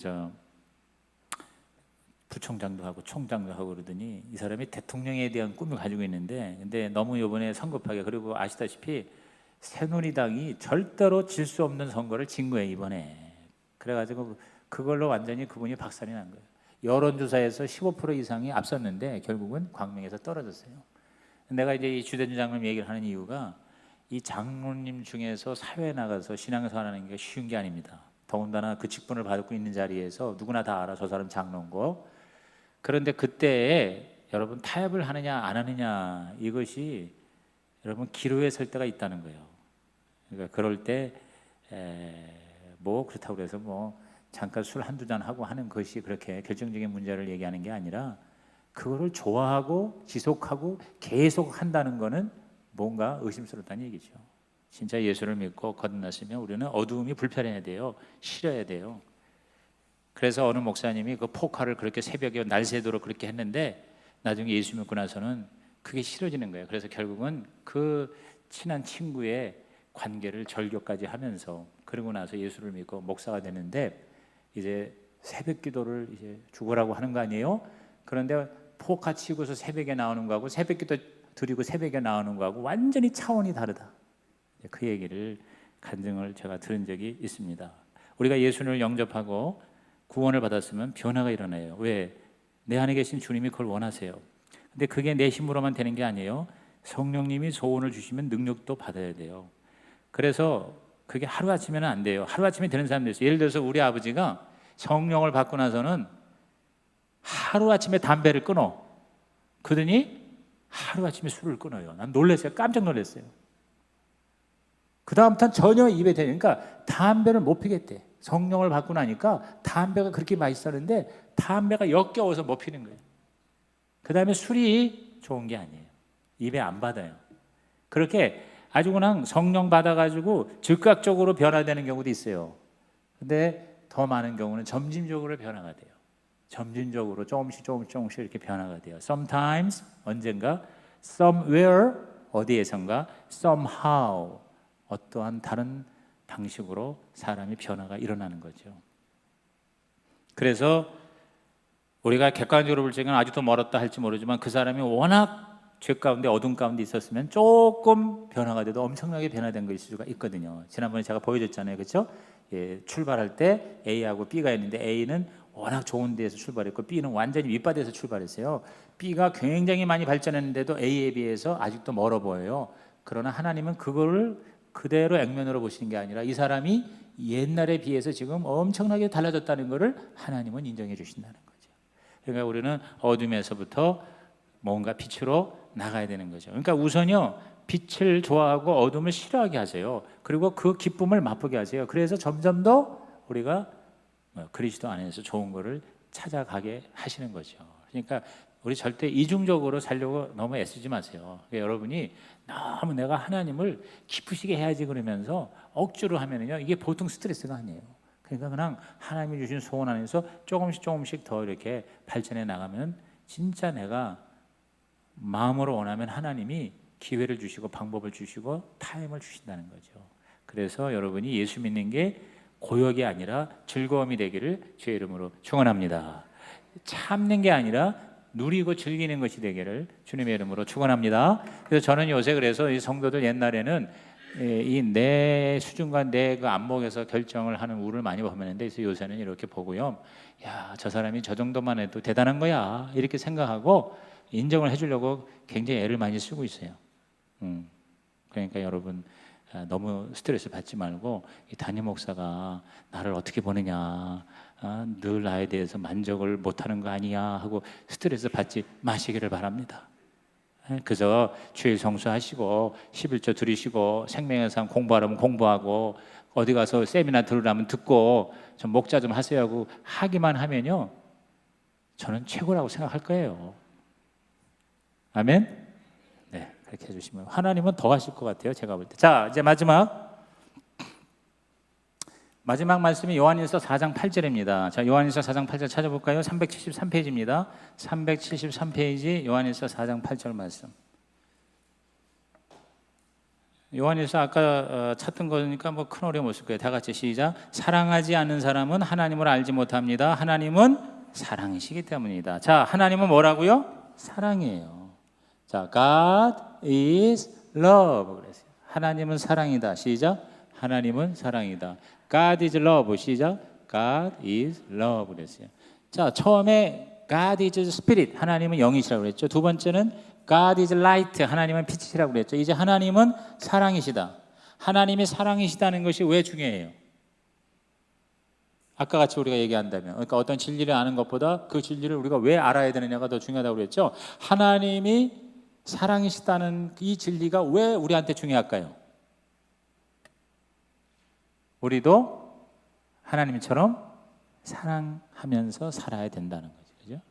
부총장도 하고 총장도 하고 그러더니 이 사람이 대통령에 대한 꿈을 가지고 있는데, 근데 너무 이번에 성급하게, 그리고 아시다시피 새누리당이 절대로 질 수 없는 선거를 진 거예요 이번에. 그래가지고 그걸로 완전히 그분이 박살이 난 거예요. 여론조사에서 15% 이상이 앞섰는데 결국은 광명에서 떨어졌어요. 내가 이제 이 주대준 장로님 얘기를 하는 이유가, 이 장로님 중에서 사회에 나가서 신앙생활하는 게 쉬운 게 아닙니다. 더군다나 그 직분을 받고 있는 자리에서 누구나 다 알아, 저 사람 장로인 거. 그런데 그때 여러분, 타협을 하느냐 안 하느냐, 이것이 여러분 기로에 설 때가 있다는 거예요. 그러니까 그럴 때 그렇다고 해서 잠깐 술 한두 잔 하고 하는 것이 그렇게 결정적인 문제를 얘기하는 게 아니라, 그거를 좋아하고 지속하고 계속 한다는 거는 뭔가 의심스럽다는 얘기죠. 진짜 예수를 믿고 거듭났으면 우리는 어두움이 불편해야 돼요. 싫어야 돼요. 그래서 어느 목사님이 그 포카를 그렇게 새벽에 날 새도록 그렇게 했는데, 나중에 예수 믿고 나서는 그게 싫어지는 거예요. 그래서 결국은 그 친한 친구의 관계를 절교까지 하면서, 그러고 나서 예수를 믿고 목사가 되는데, 이제 새벽 기도를 이제 죽으라고 하는 거 아니에요? 그런데 포카 치고서 새벽에 나오는 거하고 새벽 기도 드리고 새벽에 나오는 거하고 완전히 차원이 다르다. 그 얘기를, 간증을 제가 들은 적이 있습니다. 우리가 예수를 영접하고 구원을 받았으면 변화가 일어나요. 왜? 내 안에 계신 주님이 그걸 원하세요. 근데 그게 내 힘으로만 되는 게 아니에요. 성령님이 소원을 주시면 능력도 받아야 돼요. 그래서 그게 하루아침에는 안 돼요. 하루아침에 되는 사람도 있어요. 예를 들어서 우리 아버지가 성령을 받고 나서는 하루아침에 담배를 끊어. 그러더니 하루아침에 술을 끊어요. 난 놀랐어요. 깜짝 놀랐어요. 그 다음부터는 전혀 입에 대니까 담배를 못 피겠대. 성령을 받고 나니까 담배가 그렇게 맛있었는데 담배가 역겨워서 못 피는 거예요. 그 다음에 술이 좋은 게 아니에요. 입에 안 받아요. 그렇게 아주 그냥 성령 받아가지고 즉각적으로 변화되는 경우도 있어요. 근데 더 많은 경우는 점진적으로 변화가 돼요. 점진적으로 조금씩 이렇게 변화가 돼요. Sometimes, 언젠가, somewhere, 어디에선가, somehow, 어떠한 다른 방식으로 사람이 변화가 일어나는 거죠. 그래서 우리가 객관적으로 볼 적에는 아직도 멀었다 할지 모르지만, 그 사람이 워낙 죄 가운데 어둠 가운데 있었으면 조금 변화가 돼도 엄청나게 변화된 것일 수가 있거든요. 지난번에 제가 보여줬잖아요. 그렇죠? 출발할 때 A하고 B가 있는데, A는 워낙 좋은 데에서 출발했고 B는 완전히 밑바닥에서 출발했어요. B가 굉장히 많이 발전했는데도 A에 비해서 아직도 멀어 보여요. 그러나 하나님은 그거를 그대로 액면으로 보시는 게 아니라, 이 사람이 옛날에 비해서 지금 엄청나게 달라졌다는 것을 하나님은 인정해 주신다는 거죠. 그러니까 우리는 어둠에서부터 뭔가 빛으로 나가야 되는 거죠. 그러니까 우선요, 빛을 좋아하고 어둠을 싫어하게 하세요. 그리고 그 기쁨을 맛보게 하세요. 그래서 점점 더 우리가 그리스도 안에서 좋은 거를 찾아가게 하시는 거죠. 그러니까 우리 절대 이중적으로 살려고 너무 애쓰지 마세요. 그러니까 여러분이 너무 내가 하나님을 기쁘시게 해야지 그러면서 억지로 하면은요, 이게 보통 스트레스가 아니에요. 그러니까 그냥 하나님이 주신 소원 안에서 조금씩 더 이렇게 발전해 나가면 진짜 내가 마음으로 원하면 하나님이 기회를 주시고 방법을 주시고 타임을 주신다는 거죠. 그래서 여러분이 예수 믿는 게 고역이 아니라 즐거움이 되기를 주의 이름으로 축원합니다. 참는 게 아니라 누리고 즐기는 것이 되기를 주님의 이름으로 축원합니다. 그래서 저는 요새 그래서 이 성도들 옛날에는 이 내 수준과 내 그 안목에서 결정을 하는 우를 많이 범했는데, 그래서 요새는 이렇게 보고요, 야, 저 사람이 저 정도만 해도 대단한 거야 이렇게 생각하고 인정을 해주려고 굉장히 애를 많이 쓰고 있어요. 그러니까 여러분 너무 스트레스 받지 말고, 이 담임 목사가 나를 어떻게 보느냐, 늘 나에 대해서 만족을 못하는 거 아니야 하고 스트레스 받지 마시기를 바랍니다. 그저 주일 성수하시고 11조 드리시고 생명의 삶 공부하라면 공부하고 어디 가서 세미나 들으라면 듣고 좀 목자 좀 하세요 하고 하기만 하면요, 저는 최고라고 생각할 거예요. 아멘? 네, 그렇게 해주시면 하나님은 더 하실 것 같아요, 제가 볼 때. 자, 이제 마지막 말씀이 요한일서 4장 8절입니다. 자, 요한일서 4장 8절 찾아볼까요? 373페이지입니다. 373페이지 요한일서 4장 8절 말씀. 요한일서 아까 찾던 거니까 뭐 큰 어려움 없을 거예요. 다 같이 시작. 사랑하지 않는 사람은 하나님을 알지 못합니다. 하나님은 사랑이시기 때문이다. 자, 하나님은 뭐라고요? 사랑이에요. 자, God is love 그랬어요. 하나님은 사랑이다. 시작. 하나님은 사랑이다. God is love. 시작. God is love 그랬어요. 자, 처음에 God is spirit. 하나님은 영이시라고 그랬죠. 두 번째는 God is light. 하나님은 빛이시라고 그랬죠. 이제 하나님은 사랑이시다. 하나님이 사랑이시다는 것이 왜 중요해요? 아까 같이 우리가 얘기한다면, 그러니까 어떤 진리를 아는 것보다 그 진리를 우리가 왜 알아야 되느냐가 더 중요하다고 그랬죠. 하나님이 사랑이시다는 이 진리가 왜 우리한테 중요할까요? 우리도 하나님처럼 사랑하면서 살아야 된다는 거죠. 그죠?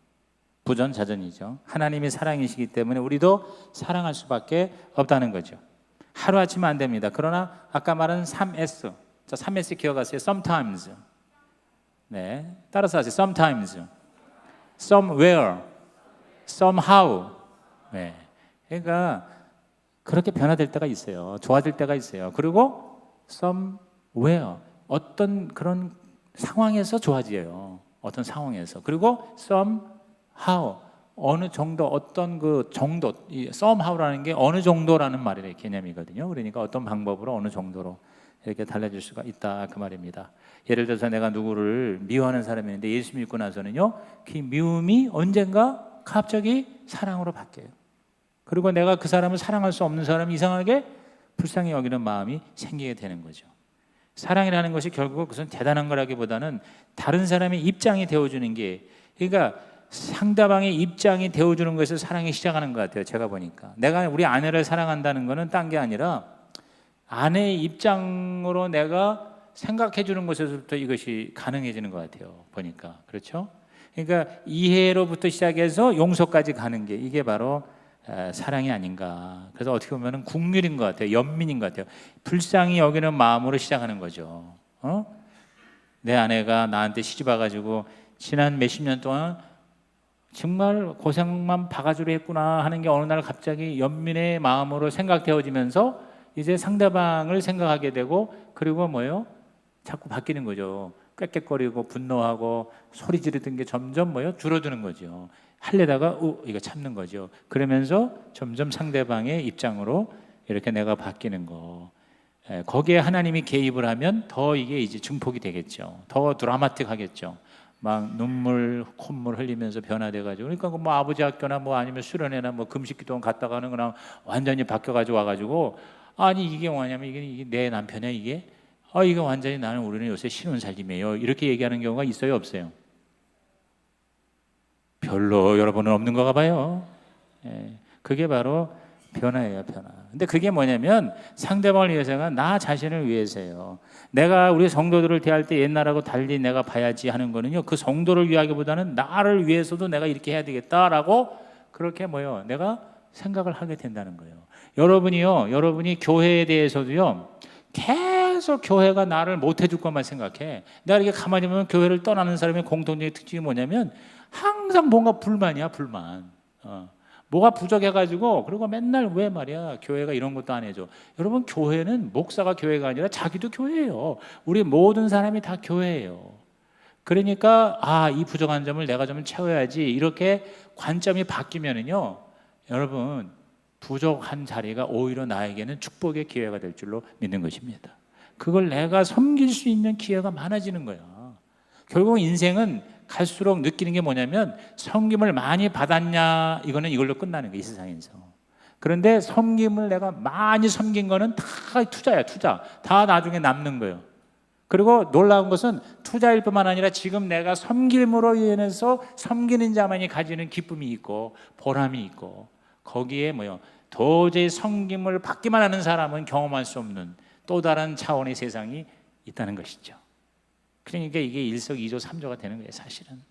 부전자전이죠. 하나님이 사랑이시기 때문에 우리도 사랑할 수밖에 없다는 거죠. 하루아침에 안 됩니다. 그러나 아까 말한 3S. 자, 3S 기억하세요. Sometimes. 네, 따라서 하세요. Sometimes. Somewhere. Somehow. 네. 그러니까 그렇게 변화될 때가 있어요. 좋아질 때가 있어요. 그리고 somewhere, 어떤 그런 상황에서 좋아져요. 어떤 상황에서. 그리고 somehow, 어느 정도, 어떤 그 정도, 이 somehow라는 게 어느 정도라는 말의 개념이거든요. 그러니까 어떤 방법으로 어느 정도로 이렇게 달라질 수가 있다 그 말입니다. 예를 들어서 내가 누구를 미워하는 사람이 있는데 예수 믿고 나서는요, 그 미움이 언젠가 갑자기 사랑으로 바뀌어요. 그리고 내가 그 사람을 사랑할 수 없는 사람이 이상하게 불쌍히 여기는 마음이 생기게 되는 거죠. 사랑이라는 것이 결국 그것은 대단한 거라기보다는 다른 사람의 입장이 되어주는 게, 그러니까 상대방의 입장이 되어주는 것에서 사랑이 시작하는 것 같아요. 제가 보니까 내가 우리 아내를 사랑한다는 것은 딴 게 아니라 아내의 입장으로 내가 생각해 주는 것에서부터 이것이 가능해지는 것 같아요. 보니까. 그렇죠? 그러니까 이해로부터 시작해서 용서까지 가는 게 이게 바로 사랑이 아닌가. 그래서 어떻게 보면 국률인 것 같아요. 연민인 것 같아요. 불쌍히 여기는 마음으로 시작하는 거죠. 내 아내가 나한테 시집 와가지고 지난 몇십 년 동안 정말 고생만 바가지로 했구나 하는 게 어느 날 갑자기 연민의 마음으로 생각되어지면서 이제 상대방을 생각하게 되고, 그리고 뭐요? 자꾸 바뀌는 거죠. 꽥꽥거리고 분노하고 소리 지르던 게 점점 뭐요? 줄어드는 거죠. 할래다가 이거 참는 거죠. 그러면서 점점 상대방의 입장으로 이렇게 내가 바뀌는 거. 거기에 하나님이 개입을 하면 더 이게 이제 증폭이 되겠죠. 더 드라마틱하겠죠. 막 눈물, 콧물 흘리면서 변화돼가지고, 그러니까 뭐 아버지 학교나 뭐 아니면 수련회나 뭐 금식기도원 갔다가는 그냥 완전히 바뀌어가지고 와가지고, 아니 이게 뭐냐면 이게 내 남편이야 이게? 이게 완전히 나는 우리는 요새 신혼살림이에요. 이렇게 얘기하는 경우가 있어요, 없어요? 별로 여러분은 없는 거가 봐요. 그게 바로 변화예요, 변화. 근데 그게 뭐냐면 상대방을 위해서가 나 자신을 위해서예요. 내가 우리 성도들을 대할 때 옛날하고 달리 내가 봐야지 하는 거는요, 그 성도를 위하기보다는 나를 위해서도 내가 이렇게 해야 되겠다라고 그렇게 내가 생각을 하게 된다는 거예요. 여러분이 교회에 대해서도요, 계속 교회가 나를 못 해줄 것만 생각해. 내가 이렇게 가만히 보면 교회를 떠나는 사람의 공통적인 특징이 뭐냐면 항상 뭔가 불만이야, 불만. 뭐가 부족해가지고, 그리고 맨날 왜 말이야 교회가 이런 것도 안 해줘. 여러분, 교회는 목사가 교회가 아니라 자기도 교회예요. 우리 모든 사람이 다 교회예요. 그러니까 이 부족한 점을 내가 좀 채워야지, 이렇게 관점이 바뀌면은요, 여러분, 부족한 자리가 오히려 나에게는 축복의 기회가 될 줄로 믿는 것입니다. 그걸 내가 섬길 수 있는 기회가 많아지는 거야. 결국 인생은 갈수록 느끼는 게 뭐냐면, 섬김을 많이 받았냐, 이거는 이걸로 끝나는 거예요, 이 세상에서. 그런데 섬김을 내가 많이 섬긴 거는 다 투자야, 투자. 다 나중에 남는 거예요. 그리고 놀라운 것은 투자일 뿐만 아니라 지금 내가 섬김으로 인해서 섬기는 자만이 가지는 기쁨이 있고 보람이 있고, 거기에 도저히 섬김을 받기만 하는 사람은 경험할 수 없는 또 다른 차원의 세상이 있다는 것이죠. 그러니까 이게 일석이조 삼조가 되는 거예요, 사실은.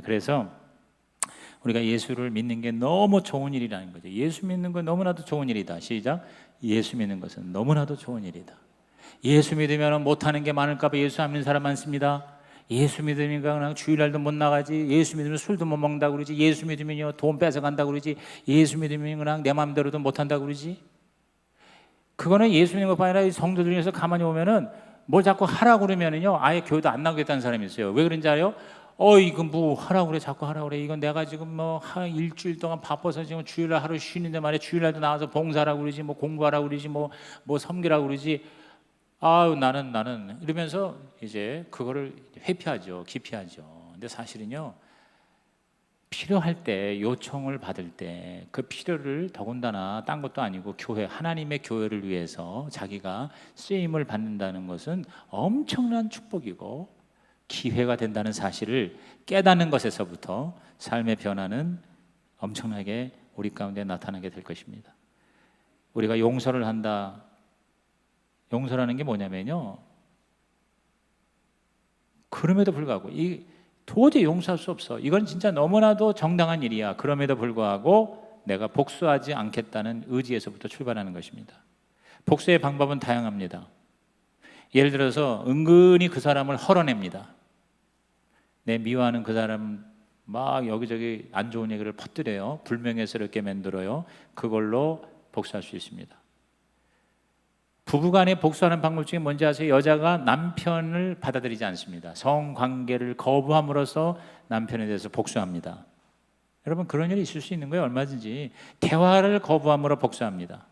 그래서 우리가 예수를 믿는 게 너무 좋은 일이라는 거죠. 예수 믿는 건 너무나도 좋은 일이다. 시작. 예수 믿는 것은 너무나도 좋은 일이다. 예수 믿으면 못하는 게 많을까 봐 예수 안 믿는 사람 많습니다. 예수 믿으니까 그냥 주일날도 못 나가지, 예수 믿으면 술도 못 먹는다고 그러지, 예수 믿으면 돈 뺏어간다고 그러지, 예수 믿으면 그냥 내 마음대로도 못한다고 그러지. 그거는 예수 믿는 것뿐 아니라 성도들 중에서 가만히 보면은 뭘 자꾸 하라고 그러면은요, 아예 교회도 안 나오겠다는 사람이 있어요. 왜 그런지 알아요? 이거 뭐 하라고 그래, 자꾸 하라고 그래. 이건 내가 지금 한 일주일 동안 바빠서 지금 주일날 하루 쉬는데 말이야, 주일날도 나와서 봉사하라고 그러지, 공부하라고 그러지, 뭐 섬기라고 그러지. 나는 이러면서 이제 그거를 회피하죠, 기피하죠. 근데 사실은요, 필요할 때, 요청을 받을 때 그 필요를 더군다나 딴 것도 아니고 하나님의 교회를 위해서 자기가 쓰임을 받는다는 것은 엄청난 축복이고 기회가 된다는 사실을 깨닫는 것에서부터 삶의 변화는 엄청나게 우리 가운데 나타나게 될 것입니다. 우리가 용서를 한다. 용서라는 게 뭐냐면요, 그럼에도 불구하고 도저히 용서할 수 없어. 이건 진짜 너무나도 정당한 일이야. 그럼에도 불구하고 내가 복수하지 않겠다는 의지에서부터 출발하는 것입니다. 복수의 방법은 다양합니다. 예를 들어서 은근히 그 사람을 헐어냅니다. 내 미워하는 그 사람 막 여기저기 안 좋은 얘기를 퍼뜨려요. 불명예스럽게 만들어요. 그걸로 복수할 수 있습니다. 부부간에 복수하는 방법 중에 뭔지 아세요? 여자가 남편을 받아들이지 않습니다. 성관계를 거부함으로써 남편에 대해서 복수합니다. 여러분, 그런 일이 있을 수 있는 거예요. 얼마든지. 대화를 거부함으로 복수합니다.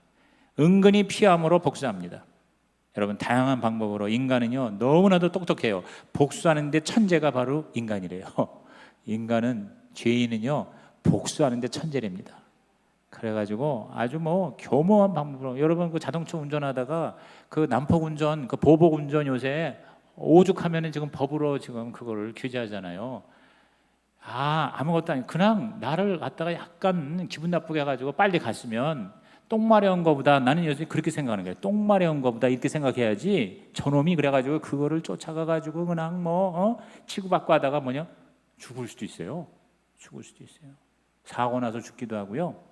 은근히 피함으로 복수합니다. 여러분, 다양한 방법으로. 인간은요, 너무나도 똑똑해요. 복수하는데 천재가 바로 인간이래요. 인간은, 죄인은요, 복수하는데 천재랍니다. 그래가지고 아주 교모한 방법으로. 여러분, 그 자동차 운전하다가 그 난폭 운전, 그 보복 운전 요새 오죽하면은 지금 법으로 지금 그거를 규제하잖아요. 아무것도 아니고 그냥 나를 갖다가 약간 기분 나쁘게 해가지고 빨리 갔으면, 똥 마려운 거보다, 나는 요즘 그렇게 생각하는 거예요. 똥 마려운 거보다 이렇게 생각해야지. 저놈이 그래가지고 그거를 쫓아가가지고 그냥 치고받고 하다가 죽을 수도 있어요. 죽을 수도 있어요. 사고 나서 죽기도 하고요.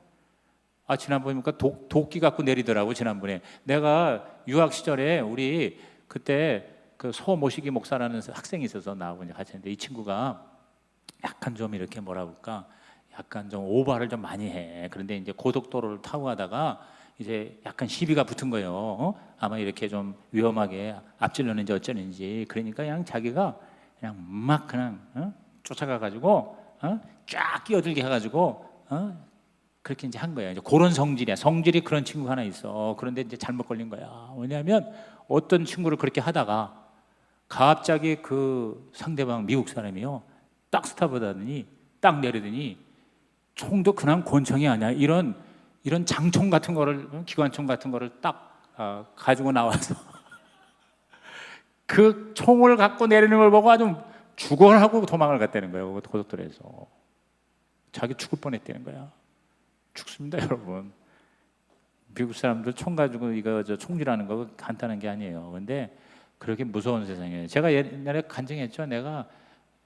지난번에 보니까 도끼 갖고 내리더라고. 지난번에 내가 유학 시절에 우리 그때 그 소모시기 목사라는 학생이 있어서 나하고 이제 같이 했는데, 이 친구가 약간 좀 이렇게 뭐라 그럴까, 약간 좀 오버를 좀 많이 해. 그런데 이제 고속도로를 타고 가다가 이제 약간 시비가 붙은 거예요. 아마 이렇게 좀 위험하게 앞질렀는지 어쩌는지. 그러니까 그냥 자기가 그냥 막 쫓아가 가지고 쫙 끼어들게 해가지고 그렇게 이제 한 거야. 이제 그런 성질이야. 성질이 그런 친구가 하나 있어. 그런데 이제 잘못 걸린 거야. 왜냐하면 어떤 친구를 그렇게 하다가 갑자기 그 상대방 미국 사람이요, 딱 스탑하더니 딱 내리더니 총도 그냥 권총이 아니야. 이런 장총 같은 거를, 기관총 같은 거를 딱 가지고 나와서 그 총을 갖고 내리는 걸 보고 아주 죽어하고 도망을 갔다는 거예요. 고속도로에서. 자기 죽을 뻔했다는 거야. 죽습니다, 여러분. 미국 사람들 총 가지고 이거 총질하는 거 간단한 게 아니에요. 근데 그렇게 무서운 세상이에요. 제가 옛날에 간증했죠. 내가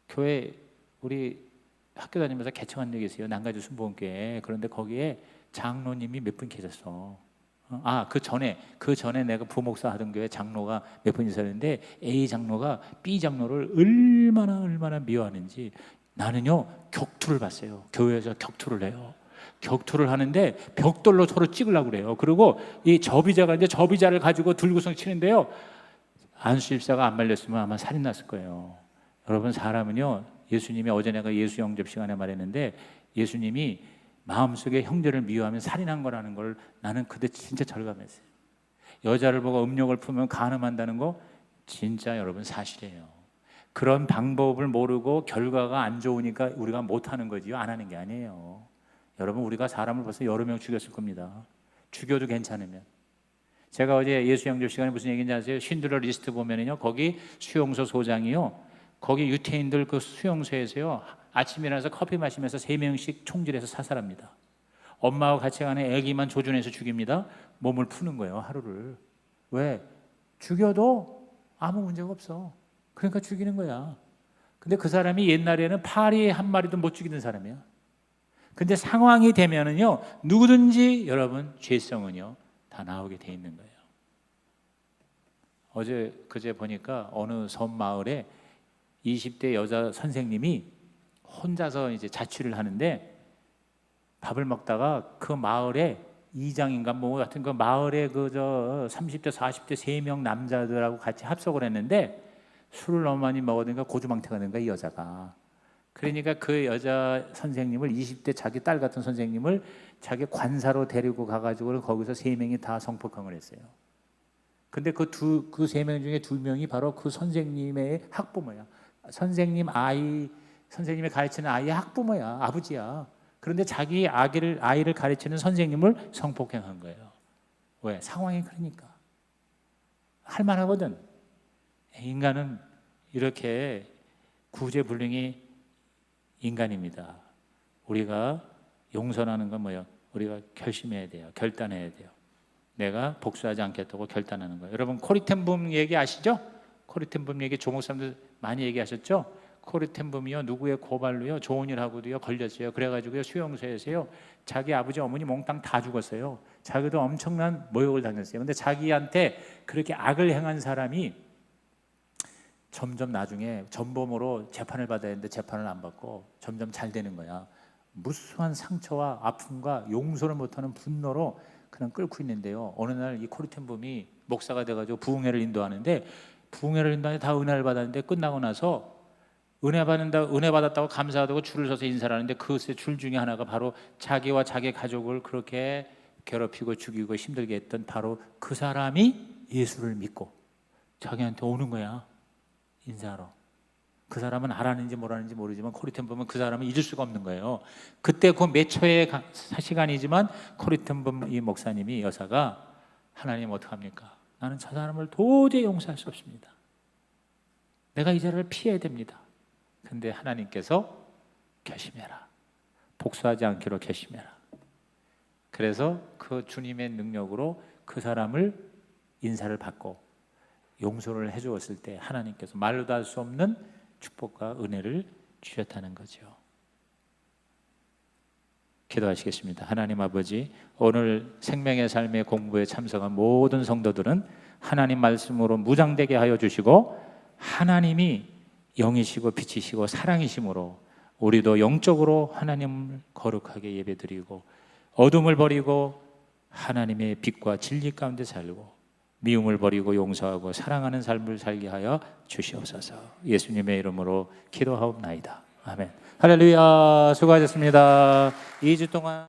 교회 우리 학교 다니면서 개척한 적이 있어요. 난가주 순복음교회. 그런데 거기에 장로님이 몇 분 계셨어. 그 전에 내가 부목사 하던 교회 장로가 몇 분 있었는데 A 장로가 B 장로를 얼마나 미워하는지 나는요 격투를 봤어요. 교회에서 격투를 해요. 격투를 하는데 벽돌로 서로 찍으려고 그래요. 그리고 이 접이자가 이제 접이자를 가지고 들고서 치는데요. 안수 집사가 안 말렸으면 아마 살인 났을 거예요. 여러분 사람은요 예수님이 어제 내가 예수 영접 시간에 말했는데 예수님이 마음속에 형제를 미워하면 살인한 거라는 걸 나는 그때 진짜 절감했어요. 여자를 보고 음욕을 품으면 간음한다는 거 진짜 여러분 사실이에요. 그런 방법을 모르고 결과가 안 좋으니까 우리가 못하는 거지요. 안 하는 게 아니에요. 여러분 우리가 사람을 벌써 여러 명 죽였을 겁니다. 죽여도 괜찮으면. 제가 어제 예수 영접 시간에 무슨 얘기인지 아세요? 신드러 리스트 보면은요 거기 수용소 소장이요 거기 유태인들 그 수용소에서요 아침에 일어나서 커피 마시면서 3명씩 총질해서 사살합니다. 엄마와 같이 가는 아기만 조준해서 죽입니다. 몸을 푸는 거예요 하루를. 왜? 죽여도 아무 문제가 없어. 그러니까 죽이는 거야. 근데 그 사람이 옛날에는 파리 한 마리도 못 죽이던 사람이야. 근데 상황이 되면은요 누구든지 여러분 죄성은요 다 나오게 돼 있는 거예요. 그제 보니까 어느 섬 마을에 20대 여자 선생님이 혼자서 이제 자취를 하는데 밥을 먹다가 그 마을에 이장인가 뭐 같은 그 마을에 30대 40대 3명 남자들하고 같이 합석을 했는데 술을 너무 많이 먹으니까 고주망태가 된 거야 이 여자가. 그러니까 그 여자 선생님을 20대 자기 딸 같은 선생님을 자기 관사로 데리고 가가지고 거기서 3명이 다 성폭행을 했어요. 근데 그 3명 중에 2명이 바로 그 선생님의 학부모야. 선생님이 가르치는 아이의 학부모야. 아버지야. 그런데 자기 아이를 가르치는 선생님을 성폭행한 거예요. 왜? 상황이 그러니까. 할만하거든. 인간은 이렇게 구제불능이 인간입니다. 우리가 용서하는 건 뭐예요? 우리가 결심해야 돼요. 결단해야 돼요. 내가 복수하지 않겠다고 결단하는 거예요. 여러분 코리텐붐 얘기 아시죠? 코리텐붐 얘기 조목사님들 많이 얘기하셨죠? 코리텐붐이요 누구의 고발로요 좋은 일 하고도요 걸렸어요. 그래가지고요 수용소에서요 자기 아버지 어머니 몽땅 다 죽었어요. 자기도 엄청난 모욕을 당했어요. 근데 자기한테 그렇게 악을 행한 사람이 점점 나중에 전범으로 재판을 받아야 되는데 재판을 안 받고 점점 잘 되는 거야. 무수한 상처와 아픔과 용서를 못하는 분노로 그냥 끓고 있는데요. 어느 날 이 코리텐붐이 목사가 돼가지고 부흥회를 인도하는데 다 은혜를 받았는데 끝나고 나서 은혜 받았다고 감사하다고 줄을 서서 인사를 하는데 그 줄 중에 하나가 바로 자기와 자기 가족을 그렇게 괴롭히고 죽이고 힘들게 했던 바로 그 사람이 예수를 믿고 자기한테 오는 거야. 인사하러. 그 사람은 알았는지 모르는지 모르지만 코리텐붐은 그 사람을 잊을 수가 없는 거예요. 그때 그 몇 초의 시간이지만 코리텐붐 이 목사님이 여사가 하나님 어떡합니까? 나는 저 사람을 도저히 용서할 수 없습니다. 내가 이 자리를 피해야 됩니다. 근데 하나님께서 결심해라. 복수하지 않기로 결심해라. 그래서 그 주님의 능력으로 그 사람을 인사를 받고 용서를 해주었을 때 하나님께서 말로도 할 수 없는 축복과 은혜를 주셨다는 거죠. 기도하시겠습니다. 하나님 아버지, 오늘 생명의 삶의 공부에 참석한 모든 성도들은 하나님 말씀으로 무장되게 하여 주시고 하나님이 영이시고 빛이시고 사랑이심으로 우리도 영적으로 하나님을 거룩하게 예배드리고 어둠을 버리고 하나님의 빛과 진리 가운데 살고 미움을 버리고 용서하고 사랑하는 삶을 살게 하여 주시옵소서. 예수님의 이름으로 기도하옵나이다. 아멘. 할렐루야. 수고하셨습니다. 2주 동안